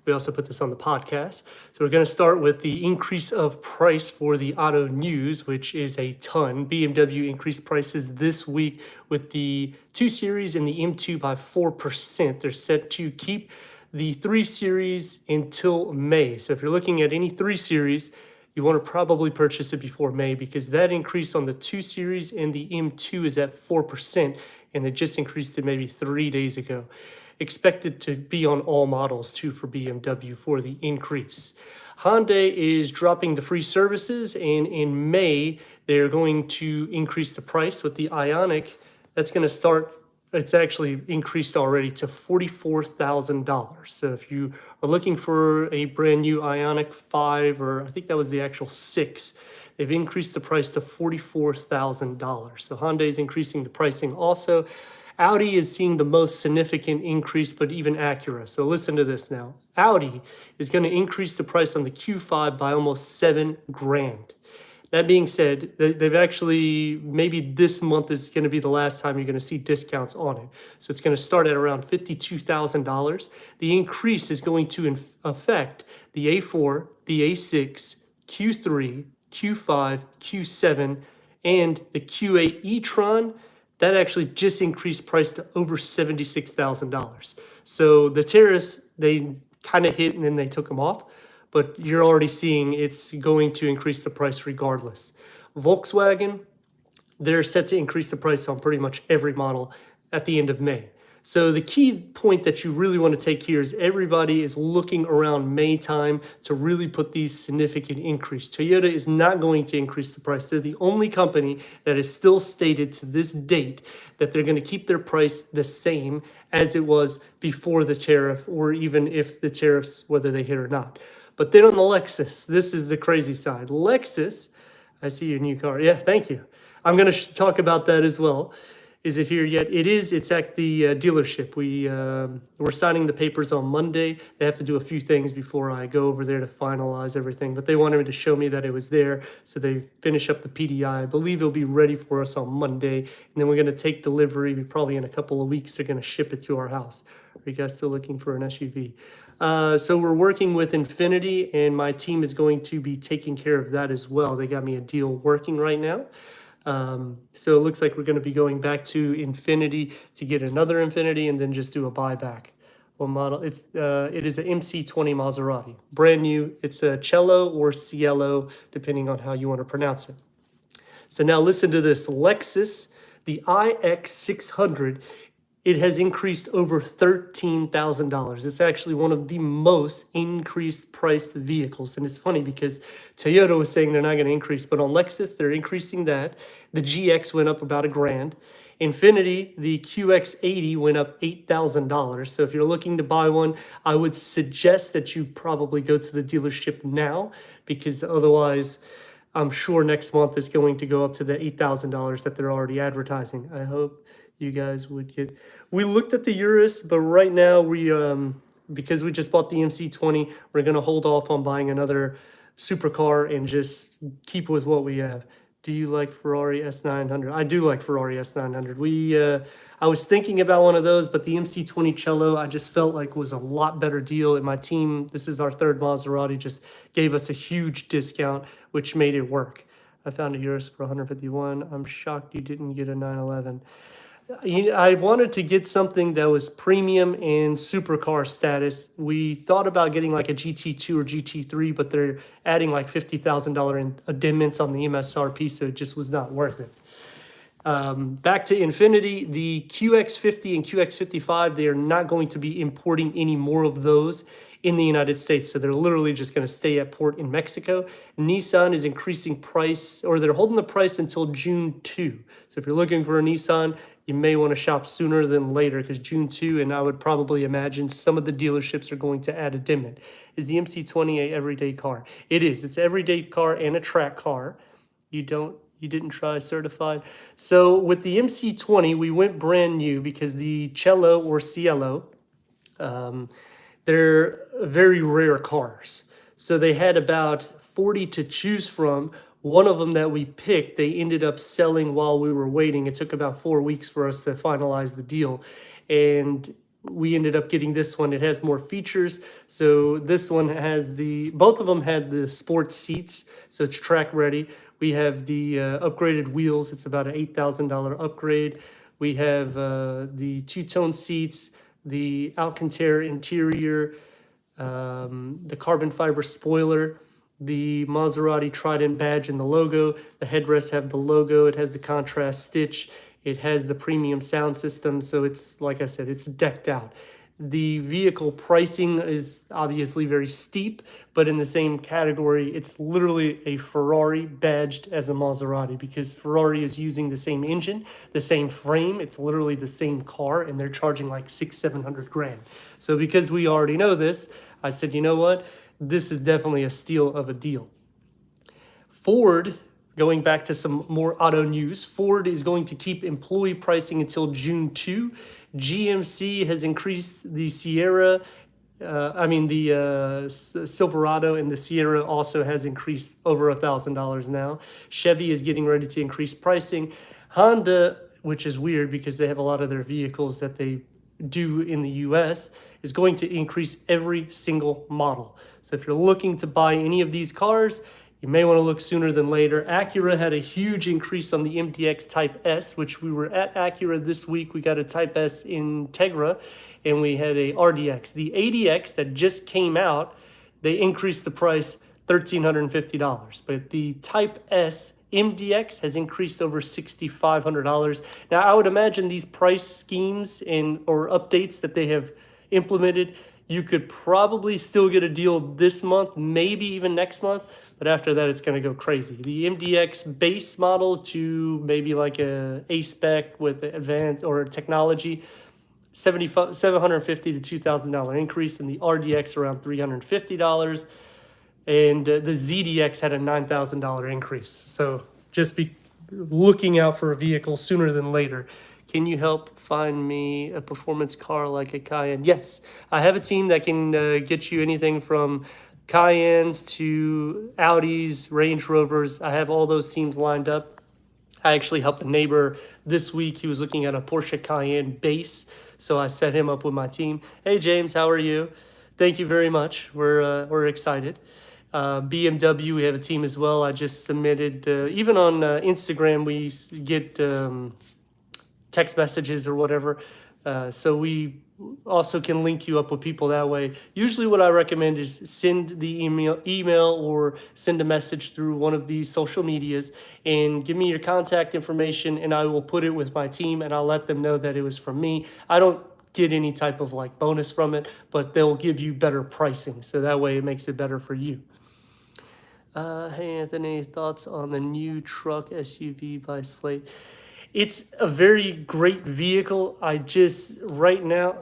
We also put this on the podcast. So we're going to start with the increase of price for the auto news, which is a ton. BMW increased prices this week with the 2 Series and the M2 by 4%. They're set to keep the 3 Series until May. So if you're looking at any 3 Series, you want to probably purchase it before May, because that increase on the 2 Series and the M2 is at 4%, and it just increased it maybe 3 days ago. Expected to be on all models too for BMW for the increase. Hyundai is dropping the free services, and in May they're going to increase the price with the Ioniq. That's going to start, it's actually increased already to $44,000. So if you are looking for a brand new Ioniq 5, or I think that was the actual 6, they've increased the price to $44,000. So Hyundai is increasing the pricing also. Audi is seeing the most significant increase, but even Acura. So listen to this now. Audi is going to increase the price on the Q5 by almost $7,000. That being said, they've actually, maybe this month is going to be the last time you're going to see discounts on it. So it's going to start at around $52,000. The increase is going to affect the A4, the A6, Q3, Q5, Q7, and the Q8 e-tron. That actually just increased price to over $76,000. So the tariffs, they kind of hit and then they took them off, but you're already seeing it's going to increase the price regardless. Volkswagen, they're set to increase the price on pretty much every model at the end of May. So the key point that you really want to take here is everybody is looking around May time to really put these significant increase. Toyota is not going to increase the price. They're the only company that is still stated to this date that they're going to keep their price the same as it was before the tariff, or even if the tariffs, whether they hit or not. But then on the Lexus, this is the crazy side. Lexus, I see your new car. Yeah, thank you. I'm going to talk about that as well. Is it here yet? It is. It's at the dealership. We're signing the papers on Monday. They have to do a few things before I go over there to finalize everything, but they wanted me to show me that it was there, so they finish up the PDI. I believe it'll be ready for us on Monday, and then we're going to take delivery. Probably in a couple of weeks, they're going to ship it to our house. Are you guys still looking for an SUV? So we're working with Infiniti, and my team is going to be taking care of that as well. They got me a deal working right now. So it looks like we're going to be going back to Infiniti to get another Infiniti and then just do a buyback. What model? It is an MC20 Maserati, brand new. It's a Cello or Cielo, depending on how you want to pronounce it. So now listen to this. Lexus, the IX600, it has increased over $13,000. It's actually one of the most increased priced vehicles. And it's funny because Toyota was saying they're not going to increase, but on Lexus, they're increasing that. The GX went up about $1,000. Infiniti, the QX80 went up $8,000. So if you're looking to buy one, I would suggest that you probably go to the dealership now, because otherwise, I'm sure next month it's going to go up to the $8,000 that they're already advertising. I hope you guys would get. We looked at the Urus, but right now we because we just bought the MC20, we're gonna hold off on buying another supercar and just keep with what we have. Do you like Ferrari S900? I do like Ferrari S900. I was thinking about one of those, but the MC20 Cello I just felt like was a lot better deal. And my team, this is our third Maserati, just gave us a huge discount, which made it work. I found a Urus for 151. I'm shocked you didn't get a 911. I wanted to get something that was premium and supercar status. We thought about getting like a GT2 or GT3, but they're adding like $50,000 in amendments on the MSRP, so it just was not worth it. Back to Infiniti, the QX50 and QX55, they are not going to be importing any more of those in the United States. So they're literally just going to stay at port in Mexico. Nissan is increasing price, or they're holding the price until June 2. So if you're looking for a Nissan, you may want to shop sooner than later, because June 2, and I would probably imagine some of the dealerships are going to add addendum. Is the MC20 a everyday car? It is. It's an everyday car and a track car. You didn't try certified. So with the MC20, we went brand new because the Cello or Cielo, they're very rare cars. So they had about 40 to choose from. One of them that we picked, they ended up selling while we were waiting. It took about 4 weeks for us to finalize the deal. And we ended up getting this one. It has more features. So this one has both of them had the sports seats, so it's track ready. We have the upgraded wheels. It's about an $8,000 upgrade. We have the two-tone seats, the Alcantara interior, the carbon fiber spoiler, the Maserati Trident badge and the logo. The headrests have the logo. It has the contrast stitch. It has the premium sound system. So it's, like I said, it's decked out. The vehicle pricing is obviously very steep, but in the same category, it's literally a Ferrari badged as a Maserati, because Ferrari is using the same engine, the same frame. It's literally the same car, and they're charging like 600-700 grand. So because we already know this, I said, you know what? This is definitely a steal of a deal. Ford, going back to some more auto news, Ford is going to keep employee pricing until June 2. GMC has increased the Sierra, the Silverado, and the Sierra also has increased over $1,000 now. Chevy is getting ready to increase pricing. Honda, which is weird because they have a lot of their vehicles that they do in the US, is going to increase every single model. So if you're looking to buy any of these cars, you may want to look sooner than later. Acura had a huge increase on the MDX Type S, which we were at Acura this week. We got a Type S Integra, and we had a RDX. The ADX that just came out, they increased the price $1,350. But the Type S MDX has increased over $6,500. Now, I would imagine these price schemes or updates that they have implemented, you could probably still get a deal this month, maybe even next month, but after that, it's going to go crazy. The MDX base model to maybe like a A-spec with advanced or technology, $750 to $2,000 increase, and the RDX around $350, and the ZDX had a $9,000 increase. So just be looking out for a vehicle sooner than later. Can you help find me a performance car like a Cayenne? Yes, I have a team that can get you anything from Cayennes to Audis, Range Rovers. I have all those teams lined up. I actually helped a neighbor this week. He was looking at a Porsche Cayenne base, so I set him up with my team. Hey, James, how are you? Thank you very much. We're excited. BMW, we have a team as well. I just submitted, even on Instagram, we get text messages or whatever. So we also can link you up with people that way. Usually what I recommend is send the email or send a message through one of these social medias and give me your contact information, and I will put it with my team and I'll let them know that it was from me. I don't get any type of like bonus from it, but they'll give you better pricing. So that way it makes it better for you. Hey, Anthony, thoughts on the new truck SUV by Slate? It's a very great vehicle. Right now,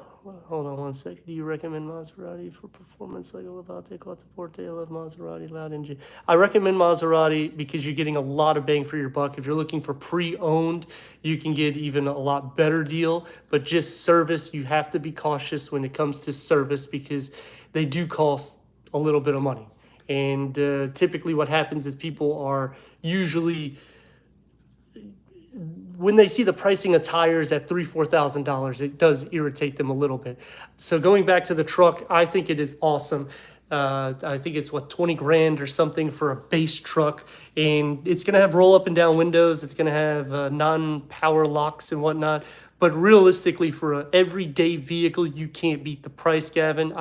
hold on one second. Do you recommend Maserati for performance like a Levante, Quattroporte? I love Maserati, loud engine. I recommend Maserati because you're getting a lot of bang for your buck. If you're looking for pre-owned, you can get even a lot better deal. But just service, you have to be cautious when it comes to service because they do cost a little bit of money. And typically what happens is people are usually, when they see the pricing of tires at $3,000-$4,000, it does irritate them a little bit. So going back to the truck, I think it is awesome. I think it's 20 grand or something for a base truck, and it's gonna have roll up and down windows. It's gonna have non-power locks and whatnot. But realistically, for an everyday vehicle, you can't beat the price, Gavin.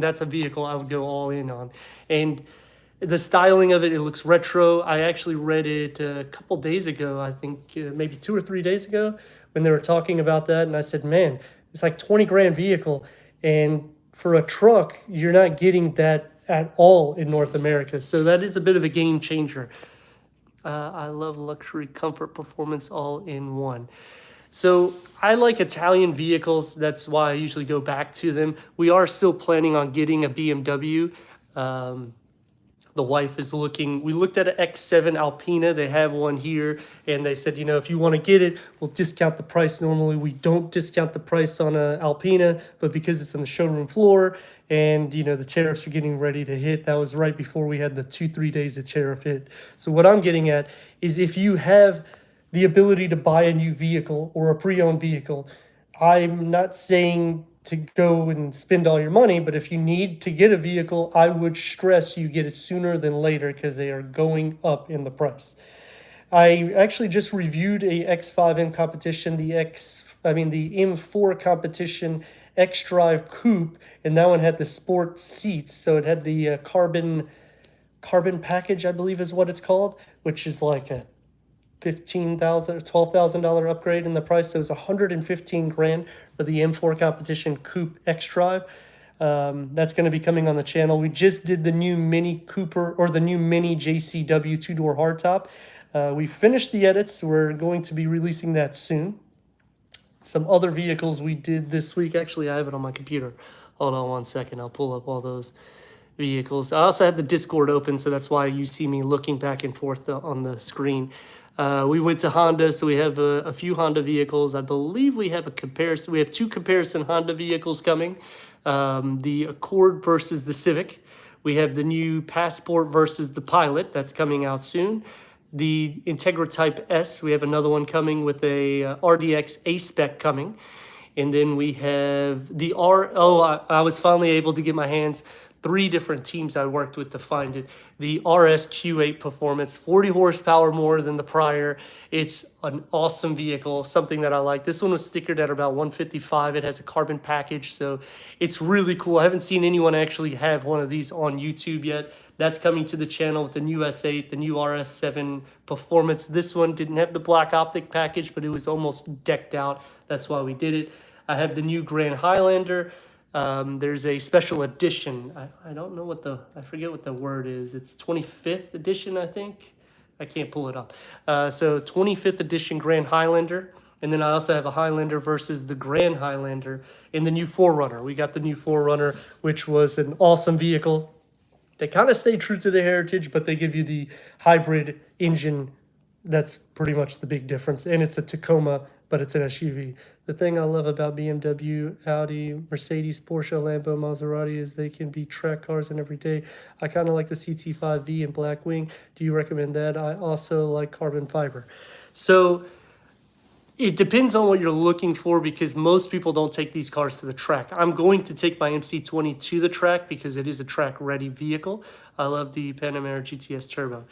That's a vehicle I would go all in on. And the styling of it, it looks retro. I actually read it a couple days ago, I think maybe 2 or 3 days ago, when they were talking about that. And I said, man, it's like 20 grand vehicle. And for a truck, you're not getting that at all in North America. So that is a bit of a game changer. I love luxury, comfort, performance all in one. So I like Italian vehicles. That's why I usually go back to them. We are still planning on getting a BMW. The wife is we looked at an X7 Alpina. They have one here, and they said, if you want to get it, we'll discount the price. Normally, we don't discount the price on an Alpina, but because it's on the showroom floor and, the tariffs are getting ready to hit, that was right before we had the 2-3 days of tariff hit. So what I'm getting at is if you have the ability to buy a new vehicle or a pre-owned vehicle, I'm not saying to go and spend all your money, but if you need to get a vehicle, I would stress you get it sooner than later because they are going up in the price. I actually just reviewed a X5M competition, the M4 competition X Drive Coupe, and that one had the sport seats, so it had the carbon package, I believe is what it's called, which is like a $15,000 or $12,000 upgrade in the price. So it was 115 grand for the M4 competition Coupe X Drive. That's going to be coming on the channel. We just did the new Mini Cooper, or the new Mini JCW two-door hardtop. We finished the edits. We're going to be releasing that soon. Some other vehicles we did this week. Actually, I have it on my computer. Hold on one second. I'll pull up all those vehicles. I also have the Discord open, so that's why you see me looking back and forth on the screen. We went to Honda, so we have a few Honda vehicles. I believe we have a comparison. We have two comparison Honda vehicles coming. The Accord versus the Civic. We have the new Passport versus the Pilot. That's coming out soon. The Integra Type S. We have another one coming with a RDX A-Spec coming. And then we have the I was finally able to get my hands, 3 different teams I worked with to find it. The RSQ8 Performance, 40 horsepower more than the prior. It's an awesome vehicle, something that I like. This one was stickered at about 155. It has a carbon package, so it's really cool. I haven't seen anyone actually have one of these on YouTube yet. That's coming to the channel with the new S8, the new RS7 Performance. This one didn't have the black optic package, but it was almost decked out. That's why we did it. I have the new Grand Highlander. There's a special edition. I don't know I forget what the word is. It's 25th edition, I think. I can't pull it up. So 25th edition Grand Highlander. And then I also have a Highlander versus the Grand Highlander in the new 4Runner. We got the new 4Runner, which was an awesome vehicle. They kind of stay true to the heritage, but they give you the hybrid engine. That's pretty much the big difference. And it's a Tacoma, but it's an SUV. The thing I love about BMW, Audi, Mercedes, Porsche, Lambo, Maserati is they can be track cars in every day. I kind of like the CT5V and Blackwing. Do you recommend that? I also like carbon fiber. So it depends on what you're looking for, because most people don't take these cars to the track. I'm going to take my MC20 to the track because it is a track-ready vehicle. I love the Panamera GTS Turbo.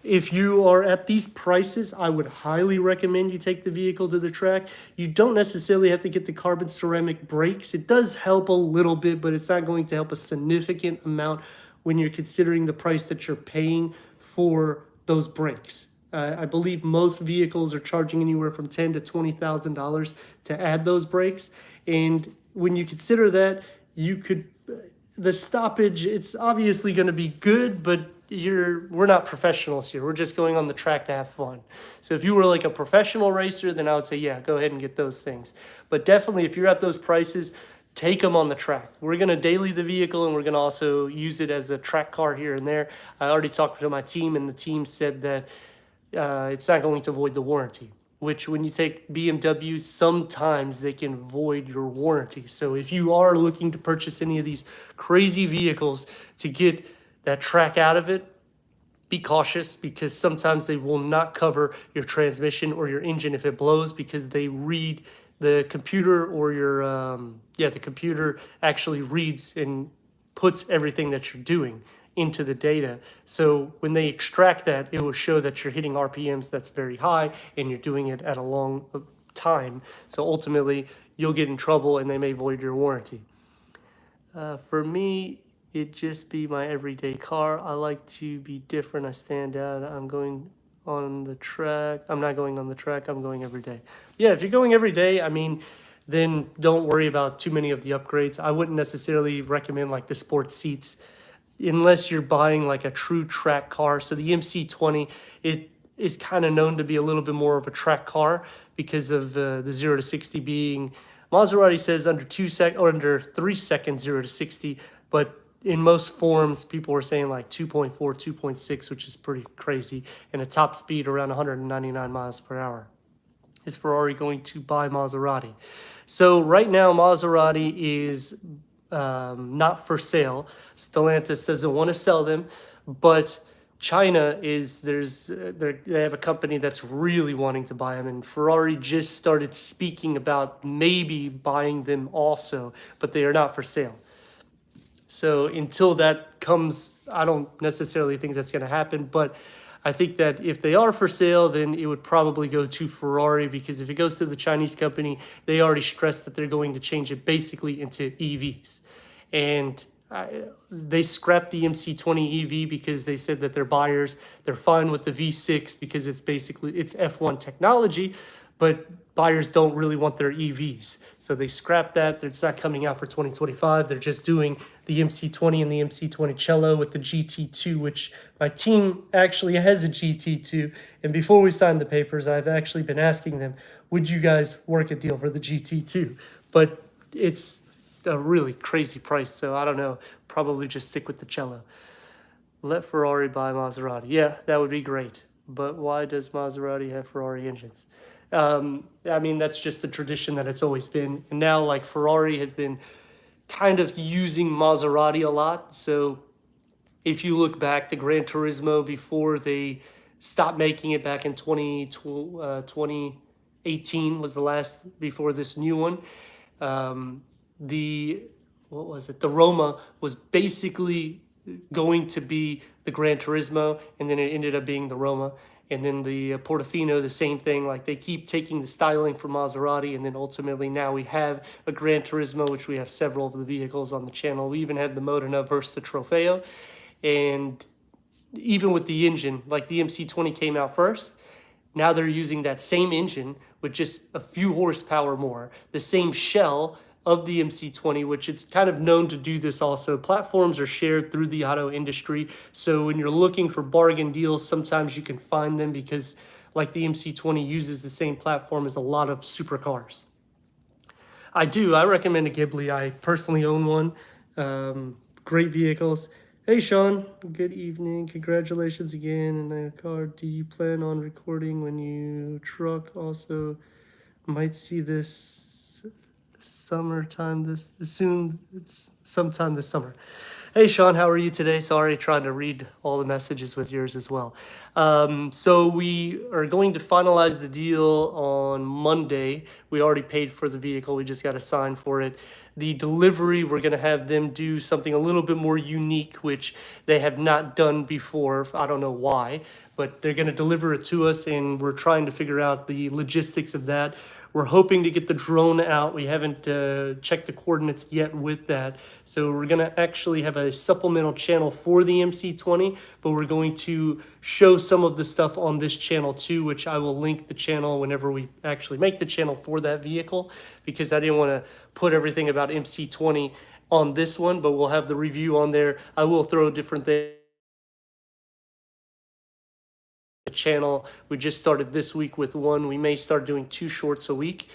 If you are at these prices, I would highly recommend you take the vehicle to the track. You don't necessarily have to get the carbon ceramic brakes. It does help a little bit, but it's not going to help a significant amount when you're considering the price that you're paying for those brakes. I believe most vehicles are charging anywhere from $10,000 to $20,000 to add those brakes. And when you consider that, the stoppage, it's obviously going to be good, but we're not professionals here. We're just going on the track to have fun. So if you were like a professional racer, then I would say, yeah, go ahead and get those things. But definitely, if you're at those prices, take them on the track. We're going to daily the vehicle, and we're going to also use it as a track car here and there. I already talked to my team, and the team said that it's not going to void the warranty, which when you take BMWs, sometimes they can void your warranty. So if you are looking to purchase any of these crazy vehicles to get that track out of it, be cautious, because sometimes they will not cover your transmission or your engine if it blows, because they read the computer, or the computer actually reads and puts everything that you're doing into the data. So when they extract that, it will show that you're hitting RPMs that's very high and you're doing it at a long time. So ultimately, you'll get in trouble and they may void your warranty. For me, it'd just be my everyday car. I like to be different. I stand out. I'm going on the track. I'm not going on the track. I'm going every day. Yeah, if you're going every day, I mean, then don't worry about too many of the upgrades. I wouldn't necessarily recommend like the sports seats, unless you're buying like a true track car. So the MC20, it is kind of known to be a little bit more of a track car because of the 0 to 60 being, Maserati says under 3 seconds 0 to 60, but in most forums people were saying like 2.4, 2.6, which is pretty crazy, and a top speed around 199 miles per hour. Is Ferrari going to buy Maserati? So right now Maserati is not for sale. Stellantis doesn't want to sell them, but China is they have a company that's really wanting to buy them, and Ferrari just started speaking about maybe buying them also, but they are not for sale. So until that comes, I don't necessarily think that's going to happen, but I think that if they are for sale, then it would probably go to Ferrari, because if it goes to the Chinese company, they already stressed that they're going to change it basically into EVs. And they scrapped the MC20 EV because they said that their buyers, they're fine with the V6 because it's F1 technology, but buyers don't really want their EVs. So they scrapped that. It's not coming out for 2025. They're just doing the MC20 and the MC20 Cello with the GT2, which my team actually has a GT2. And before we signed the papers, I've actually been asking them, would you guys work a deal for the GT2? But it's a really crazy price, so I don't know. Probably just stick with the Cello. Let Ferrari buy Maserati. Yeah, that would be great. But why does Maserati have Ferrari engines? I mean, that's just the tradition that it's always been. And now, like, Ferrari has been kind of using Maserati a lot. So if you look back to Gran Turismo before they stopped making it back in 2018 was the last before this new one. The what was it? The Roma was basically going to be the Gran Turismo, and then it ended up being the Roma. And then the Portofino, the same thing. Like, they keep taking the styling from Maserati, and then ultimately now we have a Gran Turismo, which we have several of the vehicles on the channel. We even have the Modena versus the Trofeo, and even with the engine, like the MC20 came out first. Now they're using that same engine with just a few horsepower more, the same shell of the MC20, which it's kind of known to do this also. Platforms are shared through the auto industry. So when you're looking for bargain deals, sometimes you can find them because, like, the MC20 uses the same platform as a lot of supercars. I recommend a Ghibli. I personally own one. Great vehicles. Hey, Sean, good evening. Congratulations again in the car. Do you plan on recording when you truck? Also, might see this summertime it's sometime this summer. Hey, Sean, how are you today? Sorry, trying to read all the messages with yours as well. So we are going to finalize the deal on Monday. We already paid for the vehicle. We just got to sign for it. The delivery, we're going to have them do something a little bit more unique, which they have not done before. I don't know why, but they're going to deliver it to us, and we're trying to figure out the logistics of that. We're hoping to get the drone out. We haven't checked the coordinates yet with that. So we're going to actually have a supplemental channel for the MC20, but we're going to show some of the stuff on this channel too, which I will link the channel whenever we actually make the channel for that vehicle, because I didn't want to put everything about MC20 on this one, but we'll have the review on there. I will throw different things. Channel. We just started this week with one. We may start doing 2 shorts a week.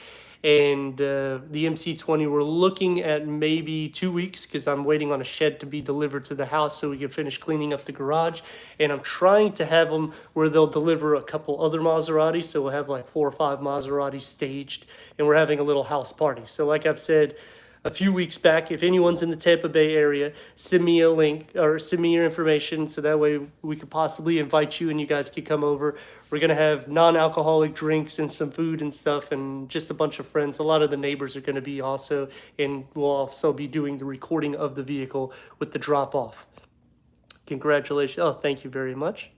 And the MC20, we're looking at maybe 2 weeks, because I'm waiting on a shed to be delivered to the house so we can finish cleaning up the garage. And I'm trying to have them where they'll deliver a couple other Maseratis. So we'll have like 4 or 5 Maseratis staged, and we're having a little house party. So like I've said a few weeks back, if anyone's in the Tampa Bay area, send me a link or send me your information, so that way we could possibly invite you and you guys could come over. We're going to have non-alcoholic drinks and some food and stuff, and just a bunch of friends. A lot of the neighbors are going to be also, and we'll also be doing the recording of the vehicle with the drop-off. Congratulations. Oh, thank you very much.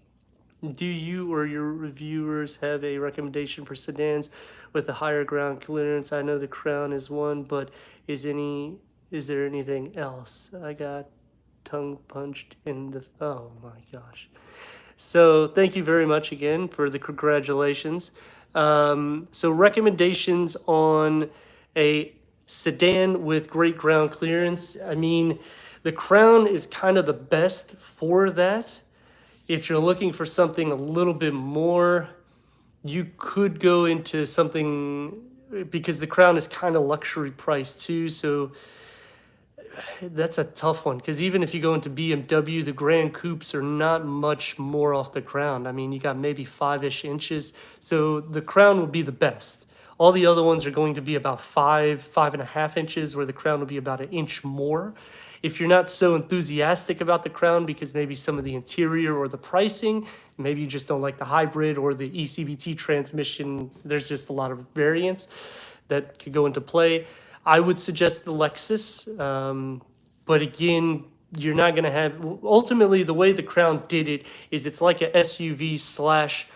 Do you or your reviewers have a recommendation for sedans with a higher ground clearance? I know the Crown is one, but is there anything else? I got tongue punched in the, oh my gosh. So thank you very much again for the congratulations. So recommendations on a sedan with great ground clearance. I mean, the Crown is kind of the best for that. If you're looking for something a little bit more, you could go into something, because the Crown is kind of luxury price too. So that's a tough one, because even if you go into BMW, the Grand Coupes are not much more off the ground. I mean, you got maybe 5-ish inches. So the Crown will be the best. All the other ones are going to be about 5.5 inches, where the Crown will be about an inch more. If you're not so enthusiastic about the Crown because maybe some of the interior or the pricing, maybe you just don't like the hybrid or the ECVT transmission, there's just a lot of variants that could go into play. I would suggest the Lexus, but again, you're not going to have, ultimately the way the Crown did it is it's like a SUV slash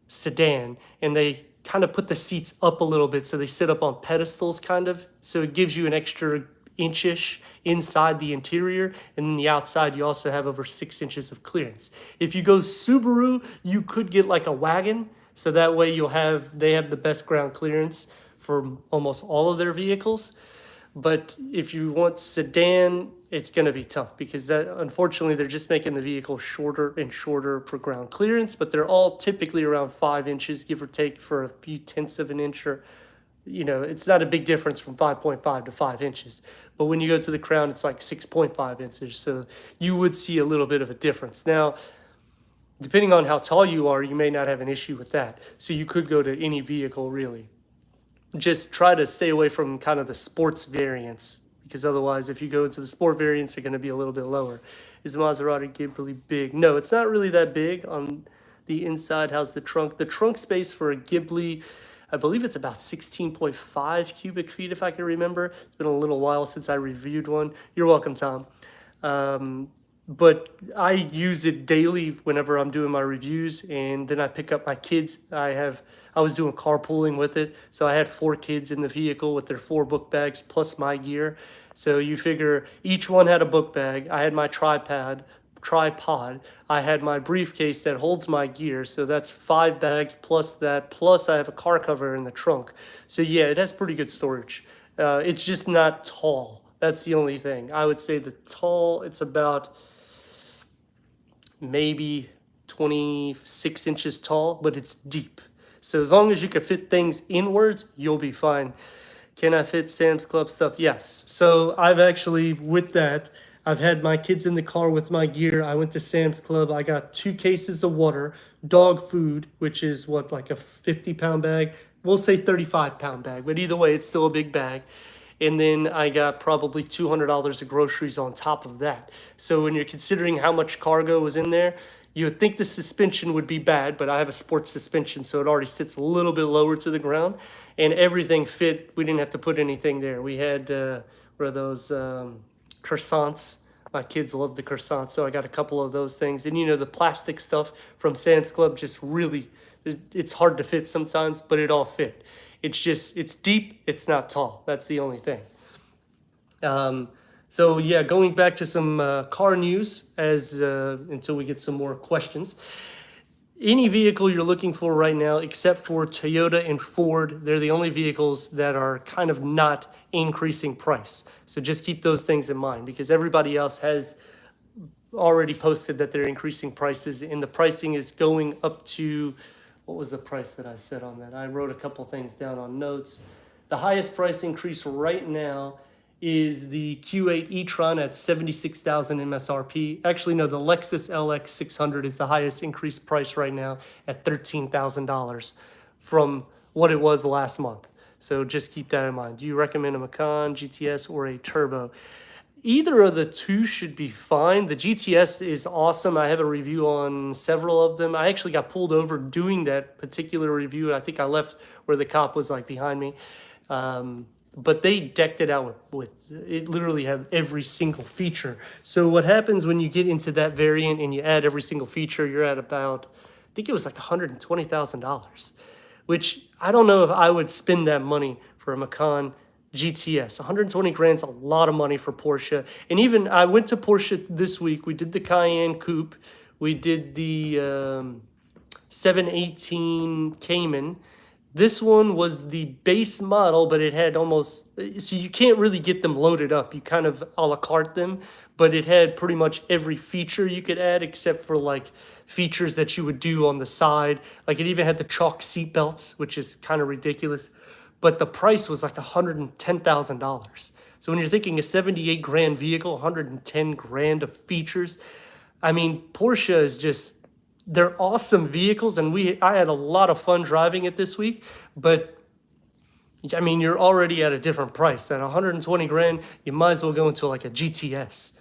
sedan, and they kind of put the seats up a little bit so they sit up on pedestals kind of, so it gives you an extra inchish inside the interior, and then the outside you also have over 6 inches of clearance. If you go Subaru, you could get like a wagon, so that way they have the best ground clearance for almost all of their vehicles. But if you want sedan, it's going to be tough because that, unfortunately, they're just making the vehicle shorter and shorter for ground clearance, but they're all typically around 5 inches, give or take, for a few tenths of an inch, or, it's not a big difference from 5.5 to 5 inches. But when you go to the Crown, it's like 6.5 inches. So you would see a little bit of a difference. Now, depending on how tall you are, you may not have an issue with that. So you could go to any vehicle, really. Just try to stay away from kind of the sports variants, because otherwise, if you go into the sport variants, they're going to be a little bit lower. Is the Maserati Ghibli big? No, it's not really that big on the inside. How's the trunk? The trunk space for a Ghibli, I believe it's about 16.5 cubic feet, if I can remember. It's been a little while since I reviewed one. You're welcome, Tom. But I use it daily whenever I'm doing my reviews, and then I pick up my kids. I was doing carpooling with it, so I had 4 kids in the vehicle with their 4 book bags plus my gear. So you figure each one had a book bag. I had my tripod. I had my briefcase that holds my gear, so that's 5 bags plus that. Plus I have a car cover in the trunk. So yeah, it has pretty good storage. It's just not tall. That's the only thing. I would say the tall, it's about maybe 26 inches tall, but it's deep. So as long as you can fit things inwards, you'll be fine. Can I fit Sam's Club stuff? Yes. So I've actually, with that, I've had my kids in the car with my gear. I went to Sam's Club. I got 2 cases of water, dog food, which is what, like a 50-pound bag? We'll say 35-pound bag, but either way, it's still a big bag. And then I got probably $200 of groceries on top of that. So when you're considering how much cargo was in there, you would think the suspension would be bad, but I have a sports suspension, so it already sits a little bit lower to the ground, and everything fit. We didn't have to put anything there. We had, what are those, croissants. My kids love the croissants, so I got a couple of those things. And the plastic stuff from Sam's Club just really, it's hard to fit sometimes, but it all fit. It's deep, it's not tall. That's the only thing. So yeah, going back to some car news until we get some more questions. Any vehicle you're looking for right now, except for Toyota and Ford, they're the only vehicles that are kind of not increasing price. So just keep those things in mind, because everybody else has already posted that they're increasing prices, and the pricing is going up to, what was the price that I said on that? I wrote a couple things down on notes. The highest price increase right now is the Q8 e-tron at $76,000 MSRP. Actually, no, the Lexus LX 600 is the highest increased price right now at $13,000 from what it was last month. So just keep that in mind. Do you recommend a Macan GTS or a turbo? Either of the two should be fine. The GTS is awesome. I have a review on several of them. I actually got pulled over doing that particular review. I think I left where the cop was like behind me. But they decked it out with it literally had every single feature. So what happens when you get into that variant and you add every single feature, you're at about, I think it was like $120,000, which I don't know if I would spend that money for a Macan GTS. 120 grand's a lot of money for Porsche. And even I went to Porsche this week. We did the Cayenne Coupe. We did the 718 Cayman. This one was the base model, but it had almost, so you can't really get them loaded up. You kind of a la carte them, but it had pretty much every feature you could add except for like features that you would do on the side. Like it even had the chalk seat belts, which is kind of ridiculous. But the price was like $110,000. So when you're thinking a 78 grand vehicle, 110 grand of features, I mean, Porsche is just, they're awesome vehicles, and I had a lot of fun driving it this week. But I mean, you're already at a different price. At 120 grand, you might as well go into like a GTS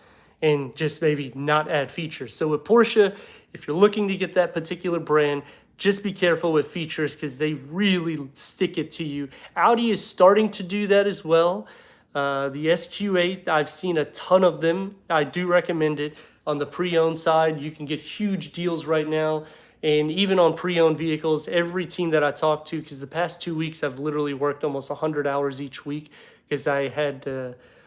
and just maybe not add features. So with Porsche, if you're looking to get that particular brand, just be careful with features because they really stick it to you. Audi is starting to do that as well. The SQ8, I've seen a ton of them. I do recommend it. On the pre-owned side, you can get huge deals right now. And even on pre-owned vehicles, every team that I talk to, because the past 2 weeks I've literally worked almost 100 hours each week because I had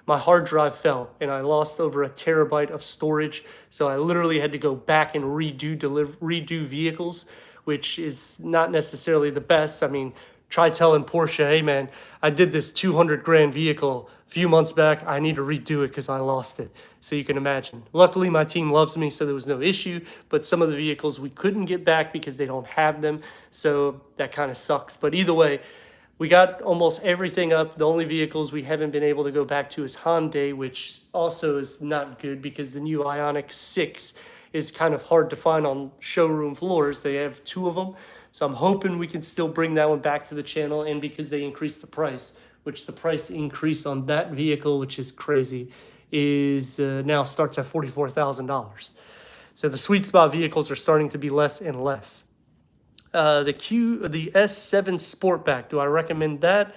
my hard drive fell and I lost over a terabyte of storage. So I literally had to go back and redo vehicles, which is not necessarily the best. I mean, try telling Porsche, hey man, I did this 200 grand vehicle a few months back. I need to redo it because I lost it. So you can imagine. Luckily, my team loves me, so there was no issue. But some of the vehicles we couldn't get back because they don't have them. So that kind of sucks. But either way, we got almost everything up. The only vehicles we haven't been able to go back to is Hyundai, which also is not good because the new Ioniq 6 is kind of hard to find on showroom floors. They have two of them. So I'm hoping we can still bring that one back to the channel, and because they increased the price, which the price increase on that vehicle, which is crazy, is now starts at $44,000. So the sweet spot vehicles are starting to be less and less. The S7 Sportback, do I recommend that?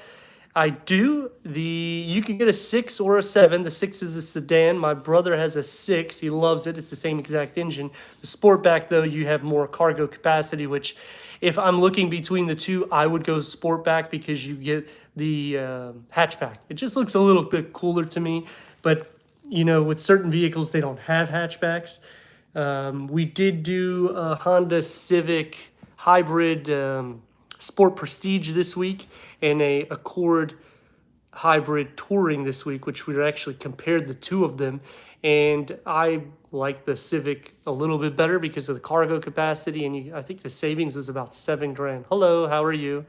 I do. You can get a 6 or a 7. The 6 is a sedan. My brother has a 6. He loves it. It's the same exact engine. The Sportback, though, you have more cargo capacity, which if I'm looking between the two, I would go Sportback because you get the hatchback. It just looks a little bit cooler to me. But, you know, with certain vehicles, they don't have hatchbacks. We did do a Honda Civic Hybrid Sport Prestige this week and a Accord Hybrid Touring this week, which we actually compared the two of them. And I like the Civic a little bit better because of the cargo capacity. And I think the savings was about 7 grand. Hello, how are you?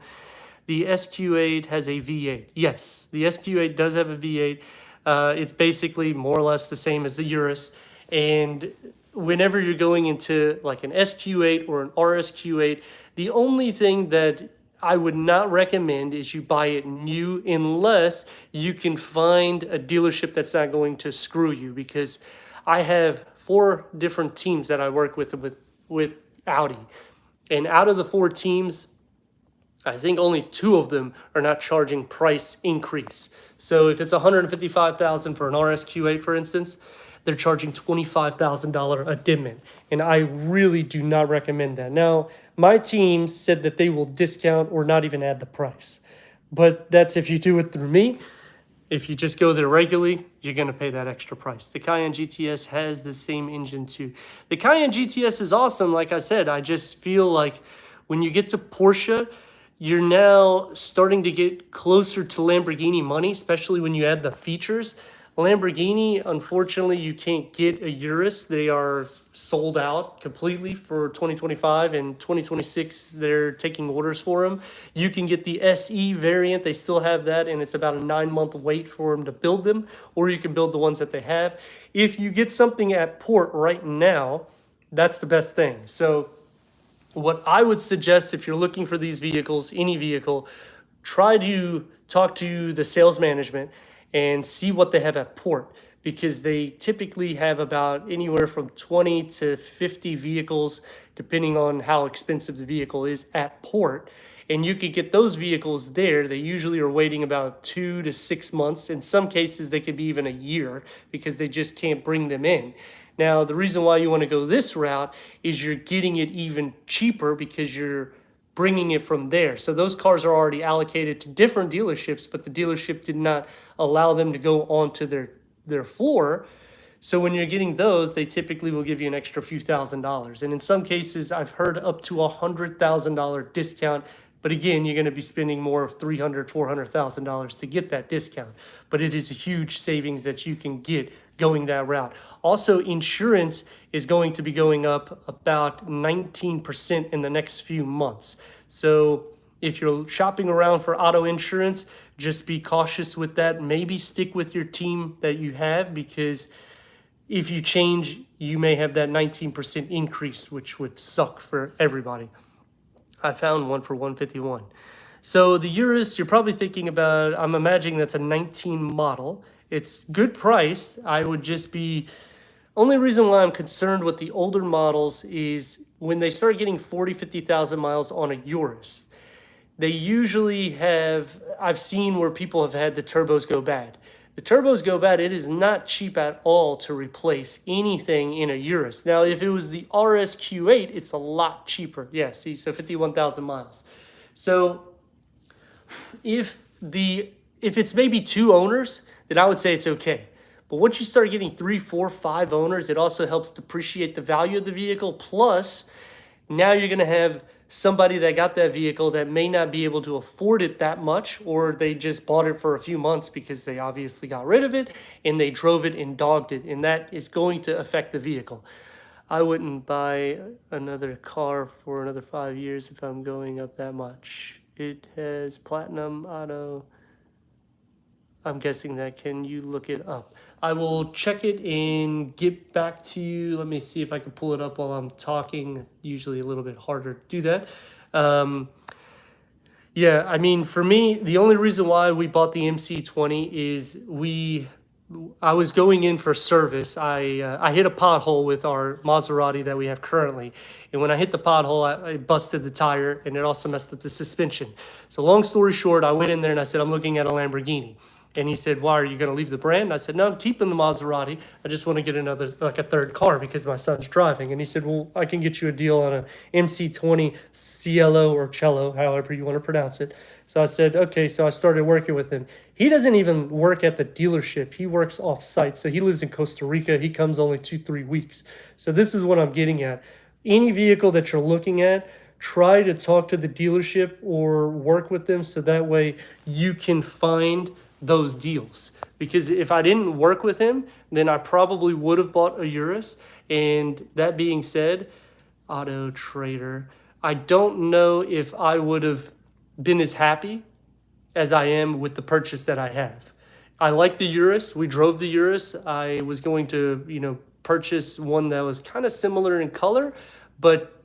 The SQ8 has a V8. Yes, the SQ8 does have a V8. It's basically more or less the same as the Urus. And whenever you're going into like an SQ8 or an RSQ8, the only thing that I would not recommend is you buy it new unless you can find a dealership that's not going to screw you, because I have 4 different teams that I work with Audi. And out of the 4 teams, I think only 2 of them are not charging price increase. So if it's $155,000 for an RSQ8, for instance, they're charging $25,000 addendum. And I really do not recommend that. Now, my team said that they will discount or not even add the price. But that's if you do it through me. If you just go there regularly, you're going to pay that extra price. The Cayenne GTS has the same engine too. The Cayenne GTS is awesome. Like I said, I just feel like when you get to Porsche, you're now starting to get closer to Lamborghini money, especially when you add the features. Lamborghini, unfortunately, you can't get a Urus. They are sold out completely for 2025, and 2026, they're taking orders for them. You can get the SE variant. They still have that, and it's about a 9-month wait for them to build them, or you can build the ones that they have. If you get something at port right now, that's the best thing. So what I would suggest if you're looking for these vehicles, any vehicle, try to talk to the sales management and see what they have at port, because they typically have about anywhere from 20 to 50 vehicles, depending on how expensive the vehicle is at port. And you could get those vehicles there. They usually are waiting about 2 to 6 months. In some cases, they could be even a year because they just can't bring them in. Now, the reason why you want to go this route is you're getting it even cheaper because you're bringing it from there. So those cars are already allocated to different dealerships, but the dealership did not allow them to go onto their floor. So when you're getting those, they typically will give you an extra few $1,000s. And in some cases, I've heard up to $100,000 discount. But again, you're going to be spending more of $300,000, $400,000 to get that discount. But it is a huge savings that you can get going that route. Also, insurance is going to be going up about 19% in the next few months. So if you're shopping around for auto insurance, just be cautious with that. Maybe stick with your team that you have, because if you change, you may have that 19% increase, which would suck for everybody. I found one for $151. So the Urus, you're probably thinking about, I'm imagining that's a 19 model. It's good priced. I would just be, only reason why I'm concerned with the older models is when they start getting 40, 50,000 miles on a Urus, they usually have, I've seen where people have had the turbos go bad. The turbos go bad, it is not cheap at all to replace anything in a Urus. Now, if it was the RSQ8, it's a lot cheaper. Yeah, see, so 51,000 miles. So if it's maybe two owners, then I would say it's okay. But once you start getting 3, 4, 5 owners, it also helps depreciate the value of the vehicle. Plus, now you're going to have somebody that got that vehicle that may not be able to afford it that much, or they just bought it for a few months because they obviously got rid of it and they drove it and dogged it, and that is going to affect the vehicle. I wouldn't buy another car for another 5 years if I'm going up that much. It has platinum auto. I'm guessing that. Can you look it up? I will check it and get back to you. Let me see if I can pull it up while I'm talking. Usually a little bit harder to do that. Yeah, I mean, for me, the only reason why we bought the MC20 is I was going in for service. I hit a pothole with our Maserati that we have currently. And when I hit the pothole, I busted the tire, and it also messed up the suspension. So long story short, I went in there and I said, I'm looking at a Lamborghini. And he said, why, are you going to leave the brand? And I said, no, I'm keeping the Maserati. I just want to get another, like a third car because my son's driving. And he said, well, I can get you a deal on a MC20 Cielo or Cello, however you want to pronounce it. So I said, okay. So I started working with him. He doesn't even work at the dealership. He works off site. So he lives in Costa Rica. He comes only 2-3 weeks. So this is what I'm getting at. Any vehicle that you're looking at, try to talk to the dealership or work with them so that way you can find those deals. Because if I didn't work with him, then I probably would have bought a Urus. And that being said, Auto Trader, I don't know if I would have been as happy as I am with the purchase that I have. I like the Urus. We drove the Urus. I was going to, purchase one that was kind of similar in color, but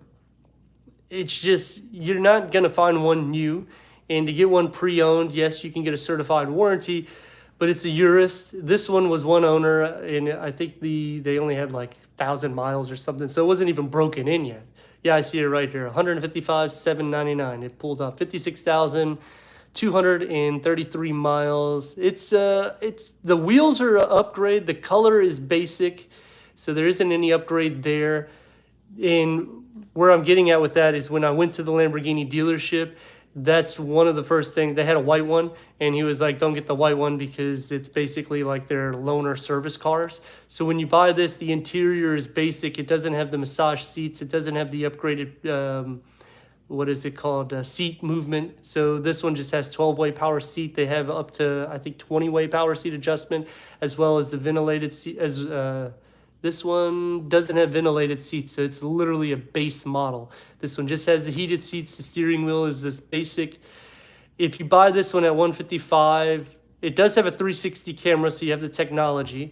it's just, you're not going to find one new. And to get one pre-owned, yes, you can get a certified warranty, but it's a Urus. This one was one owner, and I think they only had like 1,000 miles or something, so it wasn't even broken in yet. Yeah, I see it right here, 155,799. It pulled up 56,233 miles. It's the wheels are an upgrade. The color is basic, so there isn't any upgrade there. And where I'm getting at with that is when I went to the Lamborghini dealership, that's one of the first things. They had a white one, and he was like, don't get the white one because it's basically like their loaner service cars. So when you buy this, the interior is basic. It doesn't have the massage seats. It doesn't have the upgraded, what is it called, seat movement. So this one just has 12-way power seat. They have up to, I think, 20-way power seat adjustment, as well as the ventilated seat. This one doesn't have ventilated seats, so it's literally a base model. This one just has the heated seats. The steering wheel is this basic. If you buy this one at $155, it does have a 360 camera, so you have the technology.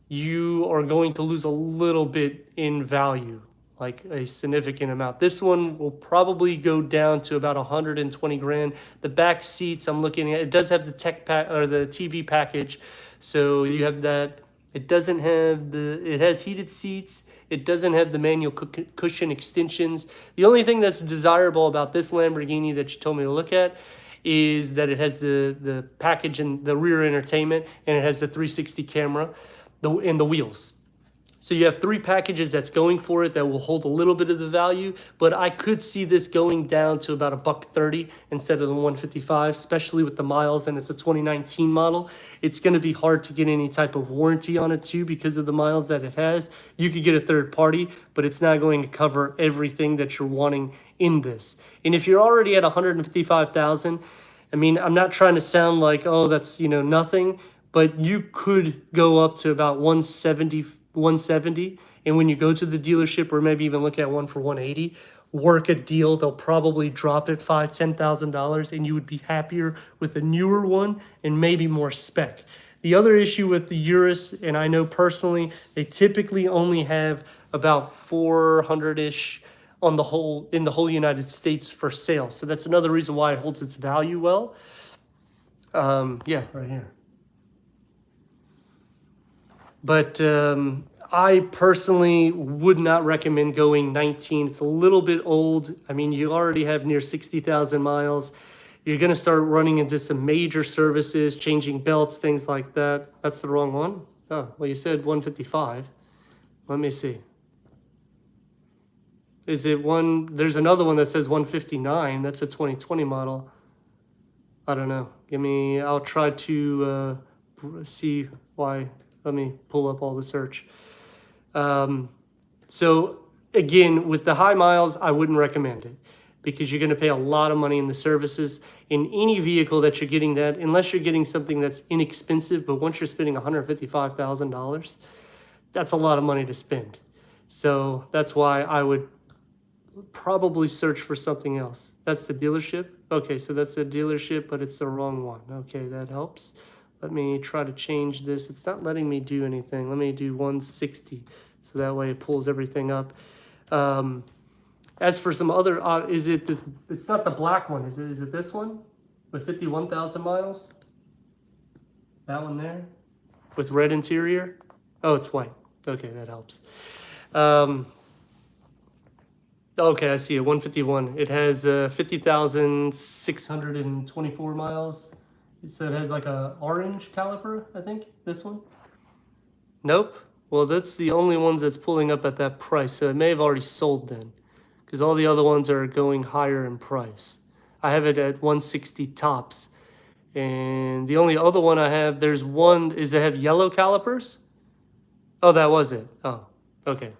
You are going to lose a little bit in value, like a significant amount. This one will probably go down to about 120 grand. The back seats, I'm looking at, it does have the tech pack or the TV package, so you have that. It doesn't have it has heated seats. It doesn't have the manual cushion extensions. The only thing that's desirable about this Lamborghini that you told me to look at is that it has the package and the rear entertainment, and it has the 360 camera, and the wheels. So you have 3 packages that's going for it that will hold a little bit of the value, but I could see this going down to about $130 instead of the 155, especially with the miles, and it's a 2019 model. It's going to be hard to get any type of warranty on it too because of the miles that it has. You could get a third party, but it's not going to cover everything that you're wanting in this. And if you're already at 155,000, I mean, I'm not trying to sound like, oh, that's, nothing, but you could go up to about 170, and when you go to the dealership, or maybe even look at one for 180, work a deal. They'll probably drop it $5,000-$10,000, and you would be happier with a newer one and maybe more spec. The other issue with the Urus, and I know personally, they typically only have about 400-ish on the whole, in the whole United States for sale. So that's another reason why it holds its value well. Yeah, right here. But I personally would not recommend going 19. It's a little bit old. I mean, you already have near 60,000 miles. You're going to start running into some major services, changing belts, things like that. That's the wrong one. Oh, well, you said 155. Let me see. Is it one? There's another one that says 159. That's a 2020 model. I don't know. I'll try to see why. Let me pull up all the search. So again, with the high miles, I wouldn't recommend it because you're going to pay a lot of money in the services in any vehicle that you're getting that, unless you're getting something that's inexpensive. But once you're spending $155,000, that's a lot of money to spend. So that's why I would probably search for something else. That's the dealership. Okay, so that's a dealership, but it's the wrong one. Okay, that helps. Let me try to change this. It's not letting me do anything. Let me do 160. So that way it pulls everything up. As for some other, is it this? It's not the black one. Is it this one with 51,000 miles? That one there with red interior? Oh, it's white. Okay, that helps. Okay, I see it. 151. It has 50,624 miles. So it has like a orange caliper, I think. This one. Nope. Well, that's the only ones that's pulling up at that price. So it may have already sold then, because all the other ones are going higher in price. I have it at 160 tops. And the only other one I have, there's one, is it have yellow calipers? Oh, that was it. Oh, okay.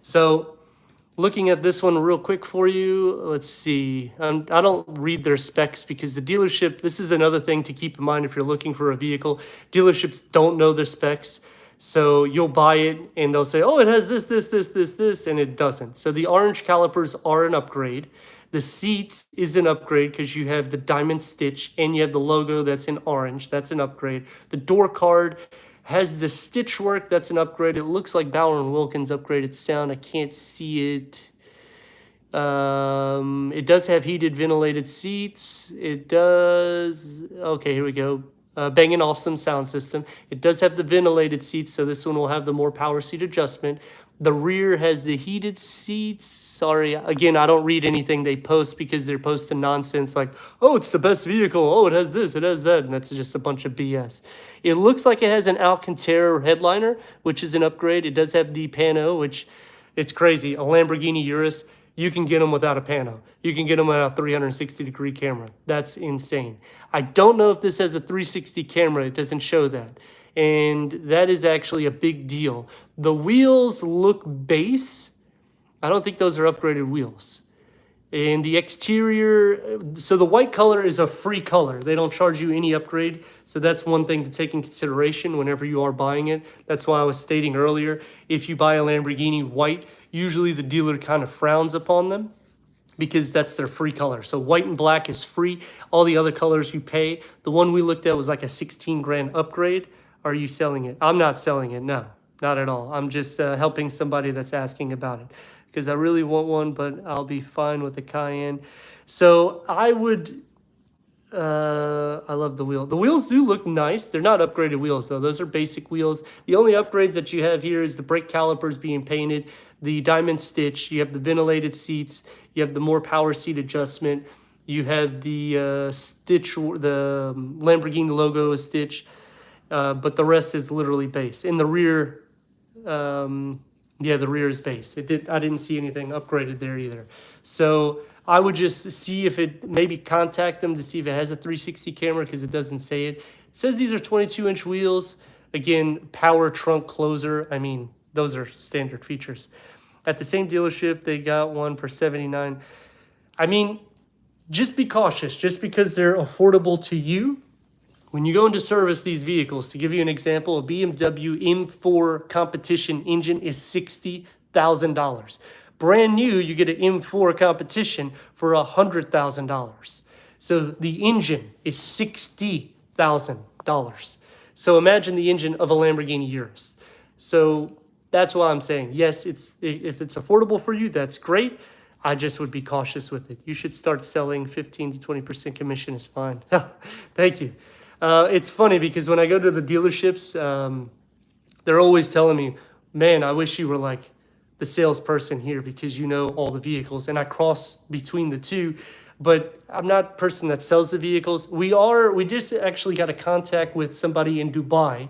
So looking at this one real quick for you, let's see. I don't read their specs because the dealership, this is another thing to keep in mind if you're looking for a vehicle. Dealerships don't know their specs. So you'll buy it and they'll say, oh, it has this, and it doesn't. So the orange calipers are an upgrade. The seats is an upgrade because you have the diamond stitch and you have the logo that's in orange. That's an upgrade. The door card has the stitch work. That's an upgrade. It looks like Bauer & Wilkins upgraded sound. I can't see it. It does have heated ventilated seats. It does. Okay, here we go. Bang & Olufsen sound system. It does have the ventilated seats, so this one will have the more power seat adjustment. The rear has the heated seats. Sorry, again, I don't read anything they post because they're posting nonsense like, oh, it's the best vehicle. Oh, it has this, it has that. And that's just a bunch of BS. It looks like it has an Alcantara headliner, which is an upgrade. It does have the pano, which it's crazy. A Lamborghini Urus, you can get them without a pano. You can get them without a 360-degree camera. That's insane. I don't know if this has a 360 camera. It doesn't show that. And that is actually a big deal. The wheels look base. I don't think those are upgraded wheels. And the exterior, so the white color is a free color. They don't charge you any upgrade. So that's one thing to take in consideration whenever you are buying it. That's why I was stating earlier, if you buy a Lamborghini white, usually the dealer kind of frowns upon them because that's their free color. So white and black is free. All the other colors you pay. The one we looked at was like a 16 grand upgrade. Are you selling it? I'm not selling it. No, not at all. I'm just helping somebody that's asking about it because I really want one, but I'll be fine with the Cayenne. So I would, I love the wheel. The wheels do look nice. They're not upgraded wheels though. Those are basic wheels. The only upgrades that you have here is the brake calipers being painted, the diamond stitch, you have the ventilated seats, you have the more power seat adjustment, you have the stitch, the Lamborghini logo is stitch, but the rest is literally base. In the rear, yeah, the rear is base. I didn't see anything upgraded there either. So I would just see if it, maybe contact them to see if it has a 360 camera because it doesn't say it. It says these are 22-inch wheels. Again, power trunk closer. I mean, those are standard features. At the same dealership, they got one for $79. I mean, just be cautious. Just because they're affordable to you, when you go into service these vehicles, to give you an example, a BMW M4 competition engine is $60,000. Brand new, you get an M4 competition for $100,000. So the engine is $60,000. So imagine the engine of a Lamborghini Urus. So that's why I'm saying, yes, if it's affordable for you, that's great. I just would be cautious with it. You should start selling 15 to 20% commission is fine. Thank you. It's funny because when I go to the dealerships, they're always telling me, man, I wish you were like the salesperson here because you know all the vehicles. And I cross between the two, but I'm not a person that sells the vehicles. We just actually got a contact with somebody in Dubai.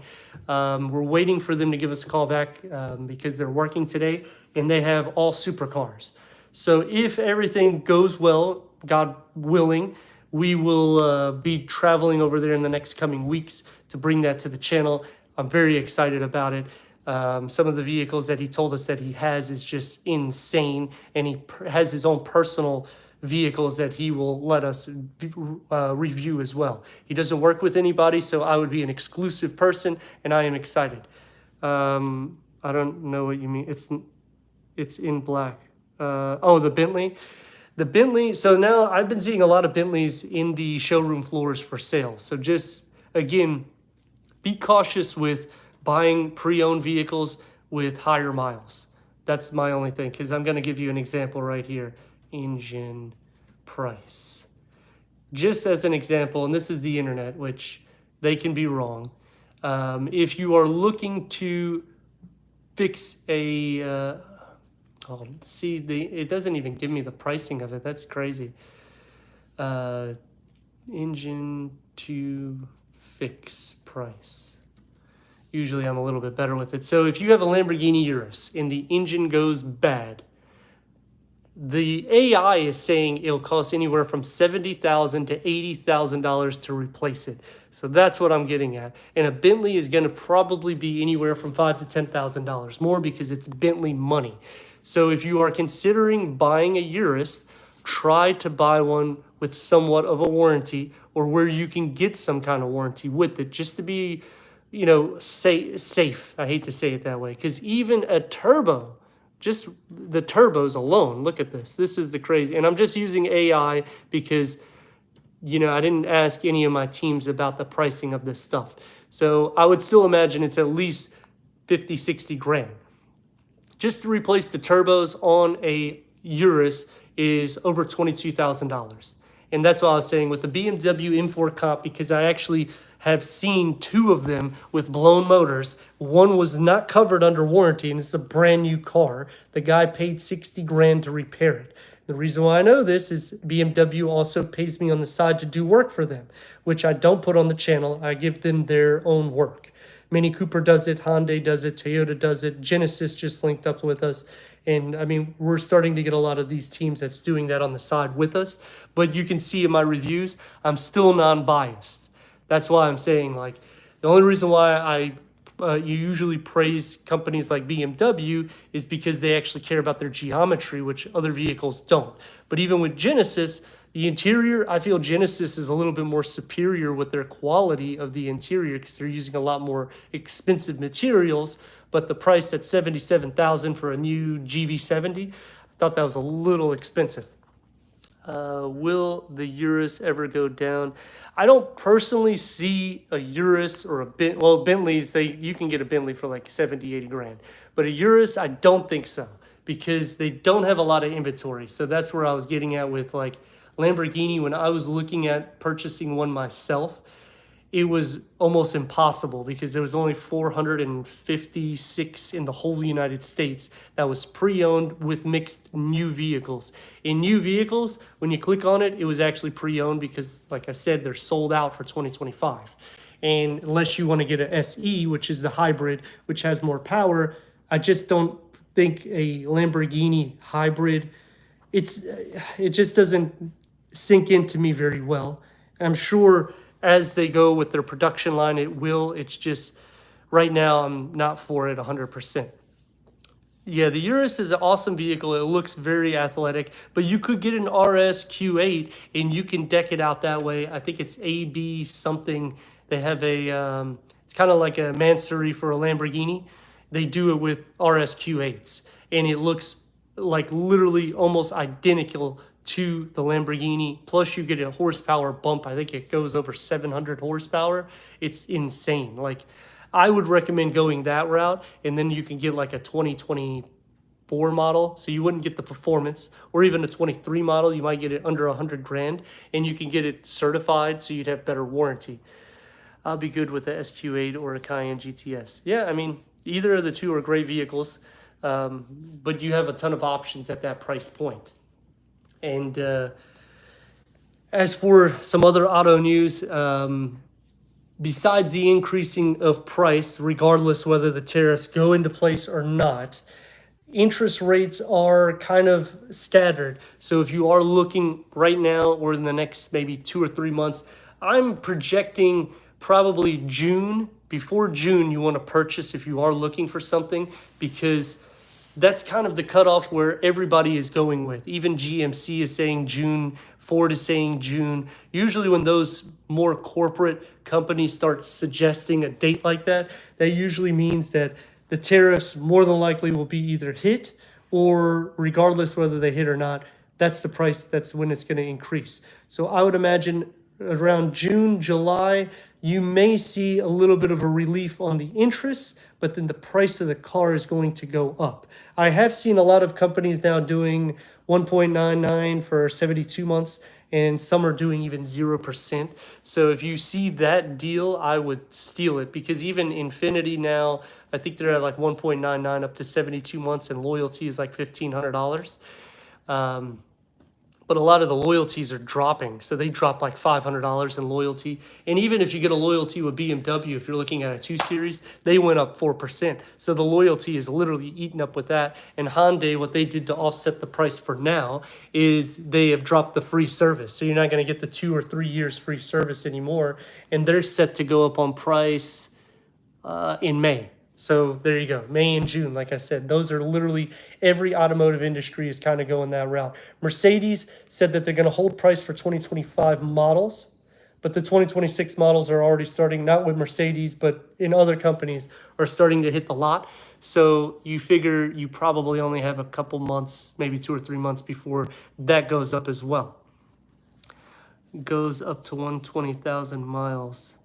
We're waiting for them to give us a call back because they're working today and they have all supercars. So if everything goes well, God willing, we will be traveling over there in the next coming weeks to bring that to the channel. I'm very excited about it. Some of the vehicles that he told us that he has is just insane, and he has his own personal vehicles that he will let us review as well. He doesn't work with anybody, so I would be an exclusive person, and I am excited. I don't know what you mean. It's in black. Oh, the Bentley. The Bentley, so now I've been seeing a lot of Bentleys in the showroom floors for sale. So just, again, be cautious with buying pre-owned vehicles with higher miles. That's my only thing, because I'm going to give you an example right here. Engine price. Just as an example, and this is the internet, which they can be wrong. If you are looking to fix a... it doesn't even give me the pricing of it. That's crazy. Engine to fix price. Usually I'm a little bit better with it. So if you have a Lamborghini Urus and the engine goes bad, the AI is saying it'll cost anywhere from $70,000 to $80,000 to replace it. So that's what I'm getting at. And a Bentley is going to probably be anywhere from $5,000 to $10,000 more because it's Bentley money. So if you are considering buying a Urus, try to buy one with somewhat of a warranty or where you can get some kind of warranty with it, just to be, safe. I hate to say it that way, because even a turbo, just the turbos alone, look at this. This is the crazy. And I'm just using AI because, I didn't ask any of my teams about the pricing of this stuff. So I would still imagine it's at least 50, 60 grand. Just to replace the turbos on a Urus is over $22,000. And that's what I was saying with the BMW M4 Comp, because I actually have seen two of them with blown motors. One was not covered under warranty, and it's a brand new car. The guy paid 60 grand to repair it. The reason why I know this is BMW also pays me on the side to do work for them, which I don't put on the channel. I give them their own work. Mini Cooper does it, Hyundai does it, Toyota does it, Genesis just linked up with us. And I mean, we're starting to get a lot of these teams that's doing that on the side with us. But you can see in my reviews, I'm still non-biased. That's why I'm saying, like, the only reason why you usually praise companies like BMW is because they actually care about their geometry, which other vehicles don't. But even with Genesis, the interior, I feel Genesis is a little bit more superior with their quality of the interior because they're using a lot more expensive materials. But the price at $77,000 for a new GV70, I thought that was a little expensive. Will the Urus ever go down? I don't personally see a Urus or Bentleys, you can get a Bentley for like 70, 80 grand. But a Urus, I don't think so, because they don't have a lot of inventory. So that's where I was getting at with like Lamborghini. When I was looking at purchasing one myself, it was almost impossible because there was only 456 in the whole United States that was pre-owned with mixed new vehicles. In new vehicles, when you click on it, it was actually pre-owned because, like I said, they're sold out for 2025. And unless you want to get an SE, which is the hybrid, which has more power, I just don't think a Lamborghini hybrid, it just doesn't sink into me very well. I'm sure as they go with their production line, it will. It's just, right now, I'm not for it 100%. Yeah, the Urus is an awesome vehicle. It looks very athletic, but you could get an RS Q8 and you can deck it out that way. I think it's AB something. They have it's kind of like a Maserati for a Lamborghini. They do it with RS Q8s, and it looks like literally almost identical to the Lamborghini. Plus you get a horsepower bump. I think it goes over 700 horsepower. It's insane. Like, I would recommend going that route, and then you can get like a 2024 24 model, so you wouldn't get the performance, or even a 23 model, you might get it under 100 grand, and you can get it certified, so you'd have better warranty. I'll be good with the SQ8 or a Cayenne GTS. Yeah, I mean, either of the two are great vehicles, but you have a ton of options at that price point. And as for some other auto news, besides the increasing of price, regardless whether the tariffs go into place or not, interest rates are kind of staggered. So if you are looking right now or in the next maybe 2 or 3 months, I'm projecting probably June. Before June, you want to purchase if you are looking for something, because that's kind of the cutoff where everybody is going with. Even GMC is saying June, Ford is saying June. Usually when those more corporate companies start suggesting a date like that, that usually means that the tariffs more than likely will be either hit, or regardless whether they hit or not, that's the price, that's when it's going to increase. So I would imagine around June, July, you may see a little bit of a relief on the interest, but then the price of the car is going to go up. I have seen a lot of companies now doing 1.99 for 72 months, and some are doing even 0%. So if you see that deal, I would steal it, because even Infinity now, I think they're at like 1.99 up to 72 months, and loyalty is like $1,500. But a lot of the loyalties are dropping. So they drop like $500 in loyalty. And even if you get a loyalty with BMW, if you're looking at a 2 Series, they went up 4%. So the loyalty is literally eaten up with that. And Hyundai, what they did to offset the price for now is they have dropped the free service. So you're not going to get the 2 or 3 years free service anymore. And they're set to go up on price in May. So there you go, May and June, like I said, those are literally, every automotive industry is kind of going that route. Mercedes said that they're going to hold price for 2025 models, but the 2026 models are already starting, not with Mercedes, but in other companies, are starting to hit the lot. So you figure you probably only have a couple months, maybe 2 or 3 months before that goes up as well. Goes up to 120,000 miles.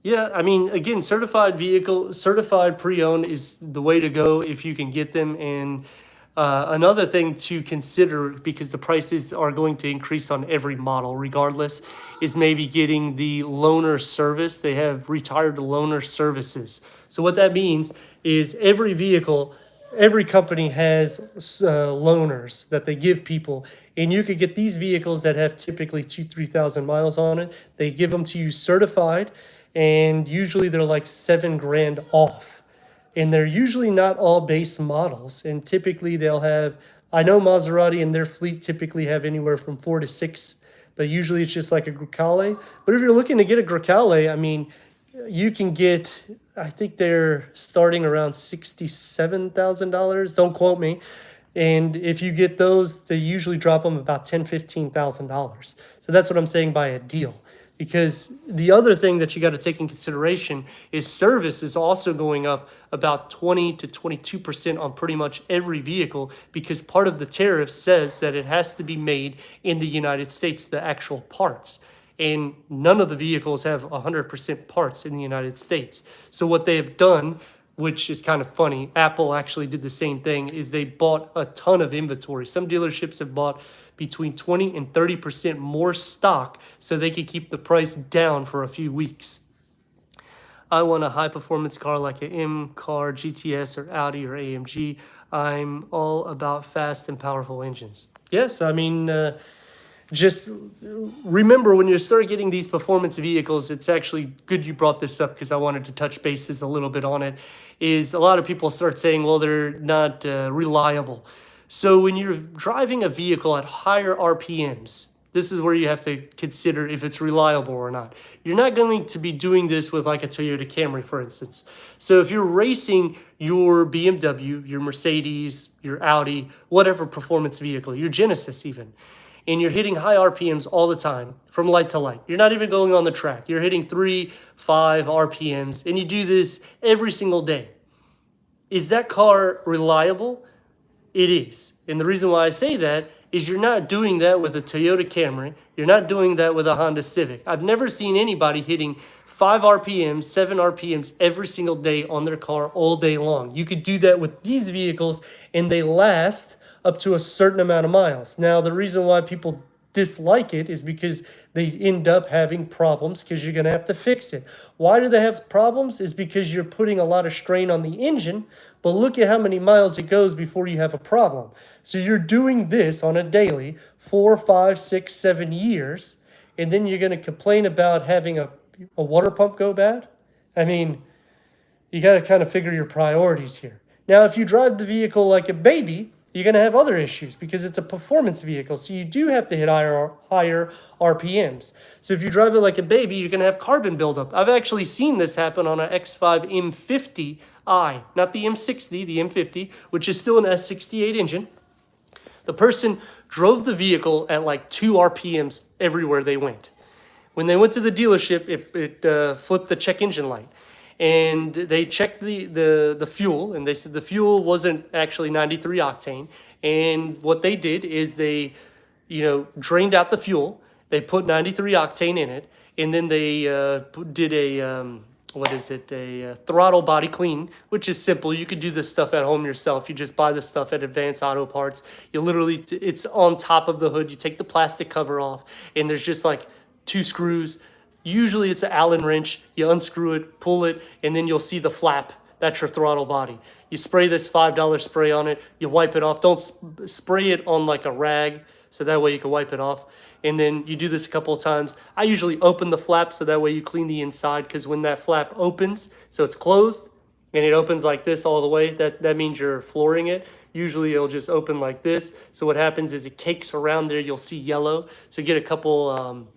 Yeah, I mean, again, certified pre-owned is the way to go if you can get them. And another thing to consider, because the prices are going to increase on every model regardless, is maybe getting the loaner service. They have retired loaner services. So what that means is every vehicle, every company has loaners that they give people. And you could get these vehicles that have typically 2,000-3,000 miles on it. They give them to you certified. And usually they're like $7,000 off. And they're usually not all base models. And typically they'll have, I know Maserati and their fleet typically have anywhere from 4 to 6, but usually it's just like a Grecale. But if you're looking to get a Grecale, I mean, you can get, I think they're starting around $67,000. Don't quote me. And if you get those, they usually drop them about $10,000, $15,000. So that's what I'm saying by a deal. Because the other thing that you got to take in consideration is service is also going up about 20 to 22% on pretty much every vehicle, because part of the tariff says that it has to be made in the United States, the actual parts. And none of the vehicles have 100% parts in the United States. So what they have done, which is kind of funny, Apple actually did the same thing, is they bought a ton of inventory. Some dealerships have bought between 20 and 30% more stock so they could keep the price down for a few weeks. I want a high performance car like an M car, GTS or Audi or AMG. I'm all about fast and powerful engines. Yes, I mean, just remember when you start getting these performance vehicles, it's actually good you brought this up because I wanted to touch bases a little bit on it, is a lot of people start saying, well, they're not reliable. So when you're driving a vehicle at higher RPMs, this is where you have to consider if it's reliable or not. You're not going to be doing this with like a Toyota Camry, for instance. So if you're racing your BMW, your Mercedes, your Audi, whatever performance vehicle, your Genesis even, and you're hitting high RPMs all the time from light to light, you're not even going on the track. You're hitting 3, 5 RPMs, and you do this every single day. Is that car reliable? It is. And the reason why I say that is you're not doing that with a Toyota Camry. You're not doing that with a Honda Civic. I've never seen anybody hitting 5 RPMs, 7 RPMs every single day on their car all day long. You could do that with these vehicles and they last up to a certain amount of miles. Now, the reason why people dislike it is because they end up having problems because you're going to have to fix it. Why do they have problems? Is because you're putting a lot of strain on the engine, but look at how many miles it goes before you have a problem. So you're doing this on a daily, 4, 5, 6, 7 years, and then you're going to complain about having a water pump go bad? I mean, you got to kind of figure your priorities here. Now, if you drive the vehicle like a baby, you're going to have other issues because it's a performance vehicle. So you do have to hit higher RPMs. So if you drive it like a baby, you're going to have carbon buildup. I've actually seen this happen on an X5 M50i, not the M60, the M50, which is still an S68 engine. The person drove the vehicle at like 2 RPMs everywhere they went. When they went to the dealership, it flipped the check engine light. And they checked the fuel, and they said the fuel wasn't actually 93 octane. And what they did is they, drained out the fuel. They put 93 octane in it, and then they did a throttle body clean, which is simple. You could do this stuff at home yourself. You just buy the stuff at Advanced Auto Parts. You literally, it's on top of the hood. You take the plastic cover off, and there's just like 2 screws. Usually it's an Allen wrench. You unscrew it, pull it, and then you'll see the flap. That's your throttle body. You spray this $5 spray on it. You wipe it off. Don't spray it on like a rag, so that way you can wipe it off. And then you do this a couple of times. I usually open the flap so that way you clean the inside, because when that flap opens, so it's closed, and it opens like this all the way, that means you're flooring it. Usually it'll just open like this. So what happens is it cakes around there. You'll see yellow. So you get a couple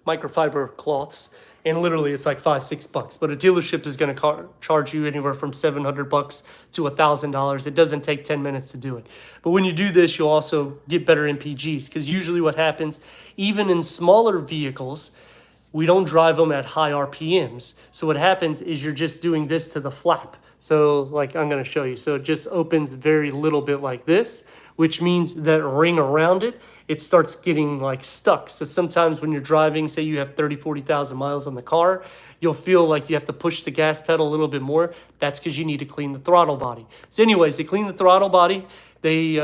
microfiber cloths, and literally it's like $5-6. But a dealership is going to charge you anywhere from $700 to $1,000. It doesn't take 10 minutes to do it. But when you do this, you'll also get better MPGs, because usually what happens, even in smaller vehicles, we don't drive them at high RPMs. So what happens is you're just doing this to the flap. So like I'm going to show you. So it just opens very little bit like this, which means that ring around it, it starts getting like stuck. So sometimes when you're driving, say you have 30, 40,000 miles on the car, you'll feel like you have to push the gas pedal a little bit more. That's because you need to clean the throttle body. So anyways, they cleaned the throttle body. They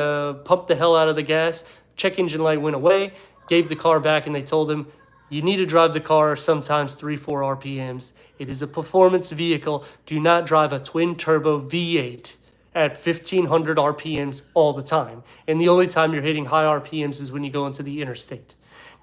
pumped the hell out of the gas. Check engine light went away, gave the car back, and they told him, you need to drive the car sometimes 3, 4 RPMs. It is a performance vehicle. Do not drive a twin turbo V8 at 1500 RPMs all the time. And the only time you're hitting high RPMs is when you go into the interstate.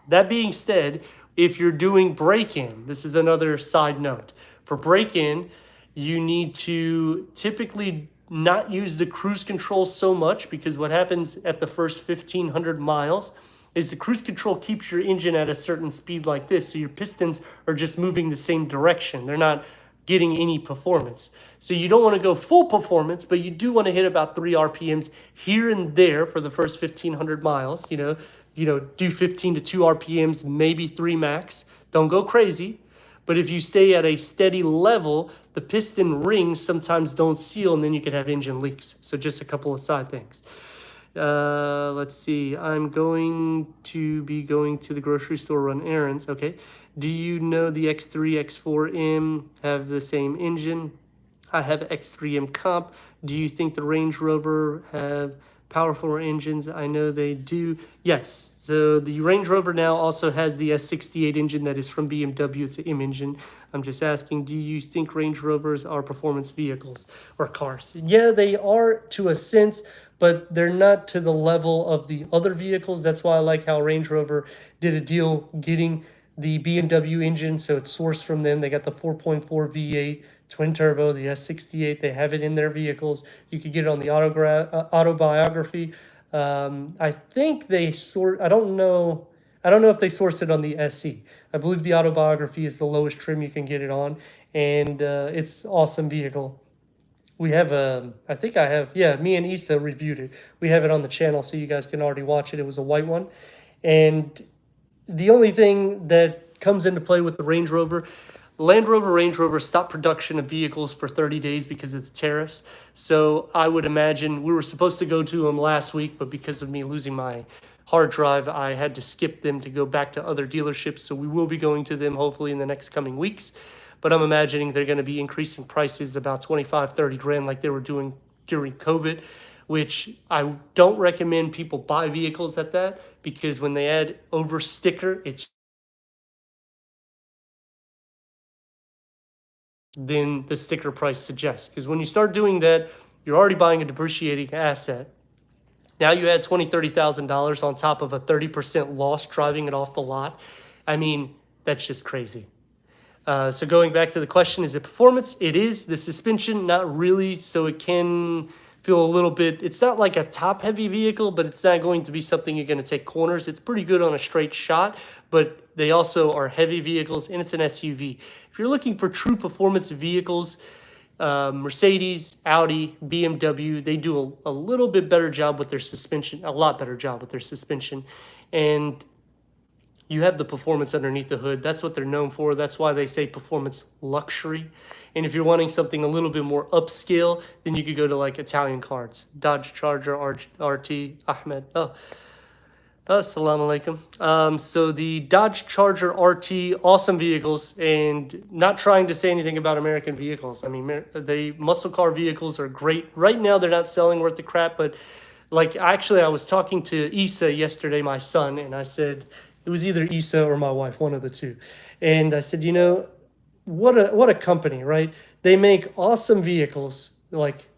That being said, if you're doing break-in, this is another side note. For break-in, you need to typically not use the cruise control so much, because what happens at the first 1500 miles is the cruise control keeps your engine at a certain speed like this. So your pistons are just moving the same direction. They're not getting any performance. So you don't want to go full performance, but you do want to hit about 3 RPMs here and there for the first 1500 miles. Do 15 to 2 RPMs, maybe 3 max. Don't go crazy. But if you stay at a steady level, the piston rings sometimes don't seal, and then you could have engine leaks. So just a couple of side things. Let's see. I'm going to be going to the grocery store, run errands. Okay. Do you know the X3, X4M have the same engine? I have X3M comp. Do you think the Range Rover have powerful engines? I know they do. Yes. So the Range Rover now also has the S68 engine that is from BMW. It's an M engine. I'm just asking, do you think Range Rovers are performance vehicles or cars? Yeah, they are to a sense, but they're not to the level of the other vehicles. That's why I like how Range Rover did a deal getting the BMW engine, so it's sourced from them. They got the 4.4 V8 twin turbo, the S68. They have it in their vehicles. You could get it on the autobiography. I think they I don't know if they source it on the SE. I believe the autobiography is the lowest trim you can get it on, and it's awesome vehicle. We have me and Issa reviewed it. We have it on the channel, so you guys can already watch it. It was a white one, and the only thing that comes into play with the Range Rover, Land Rover, Range Rover stopped production of vehicles for 30 days because of the tariffs. So I would imagine we were supposed to go to them last week, but because of me losing my hard drive, I had to skip them to go back to other dealerships. So we will be going to them hopefully in the next coming weeks. but I'm imagining they're going to be increasing prices about 25, 30 grand like they were doing during COVID, which I don't recommend people buy vehicles at that, because when they add over sticker, it's then the sticker price suggests. Because when you start doing that, you're already buying a depreciating asset. Now you add $20,000, $30,000 on top of a 30% loss driving it off the lot. I mean, that's just crazy. So going back to the question, is it performance? It is. The suspension, not really. So it can feel a little bit, it's not like a top heavy vehicle, but it's not going to be something you're going to take corners. It's pretty good on a straight shot, but they also are heavy vehicles, and it's an SUV. If you're looking for true performance vehicles, Mercedes, Audi, BMW, they do a little bit better job with their suspension, a lot better job with their suspension. And you have the performance underneath the hood. That's what they're known for. That's why they say performance luxury. And if you're wanting something a little bit more upscale, then you could go to like Italian cars. Dodge Charger RT, Ahmed. Oh, assalamu alaikum. So the Dodge Charger RT, awesome vehicles, and not trying to say anything about American vehicles. I mean, the muscle car vehicles are great. Right now, they're not selling worth the crap, but like actually, I was talking to Issa yesterday, my son, and I said, it was either Issa or my wife, one of the two. And I said, you know, what a company, right? They make awesome vehicles, like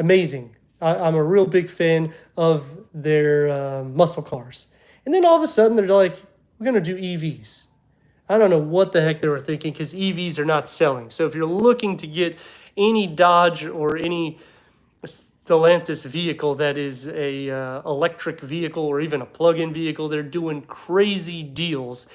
amazing. I'm a real big fan of their muscle cars. And then all of a sudden they're like, we're going to do EVs. I don't know what the heck they were thinking, because EVs are not selling. So if you're looking to get any Dodge or any Stellantis vehicle that is a electric vehicle or even a plug-in vehicle, they're doing crazy deals.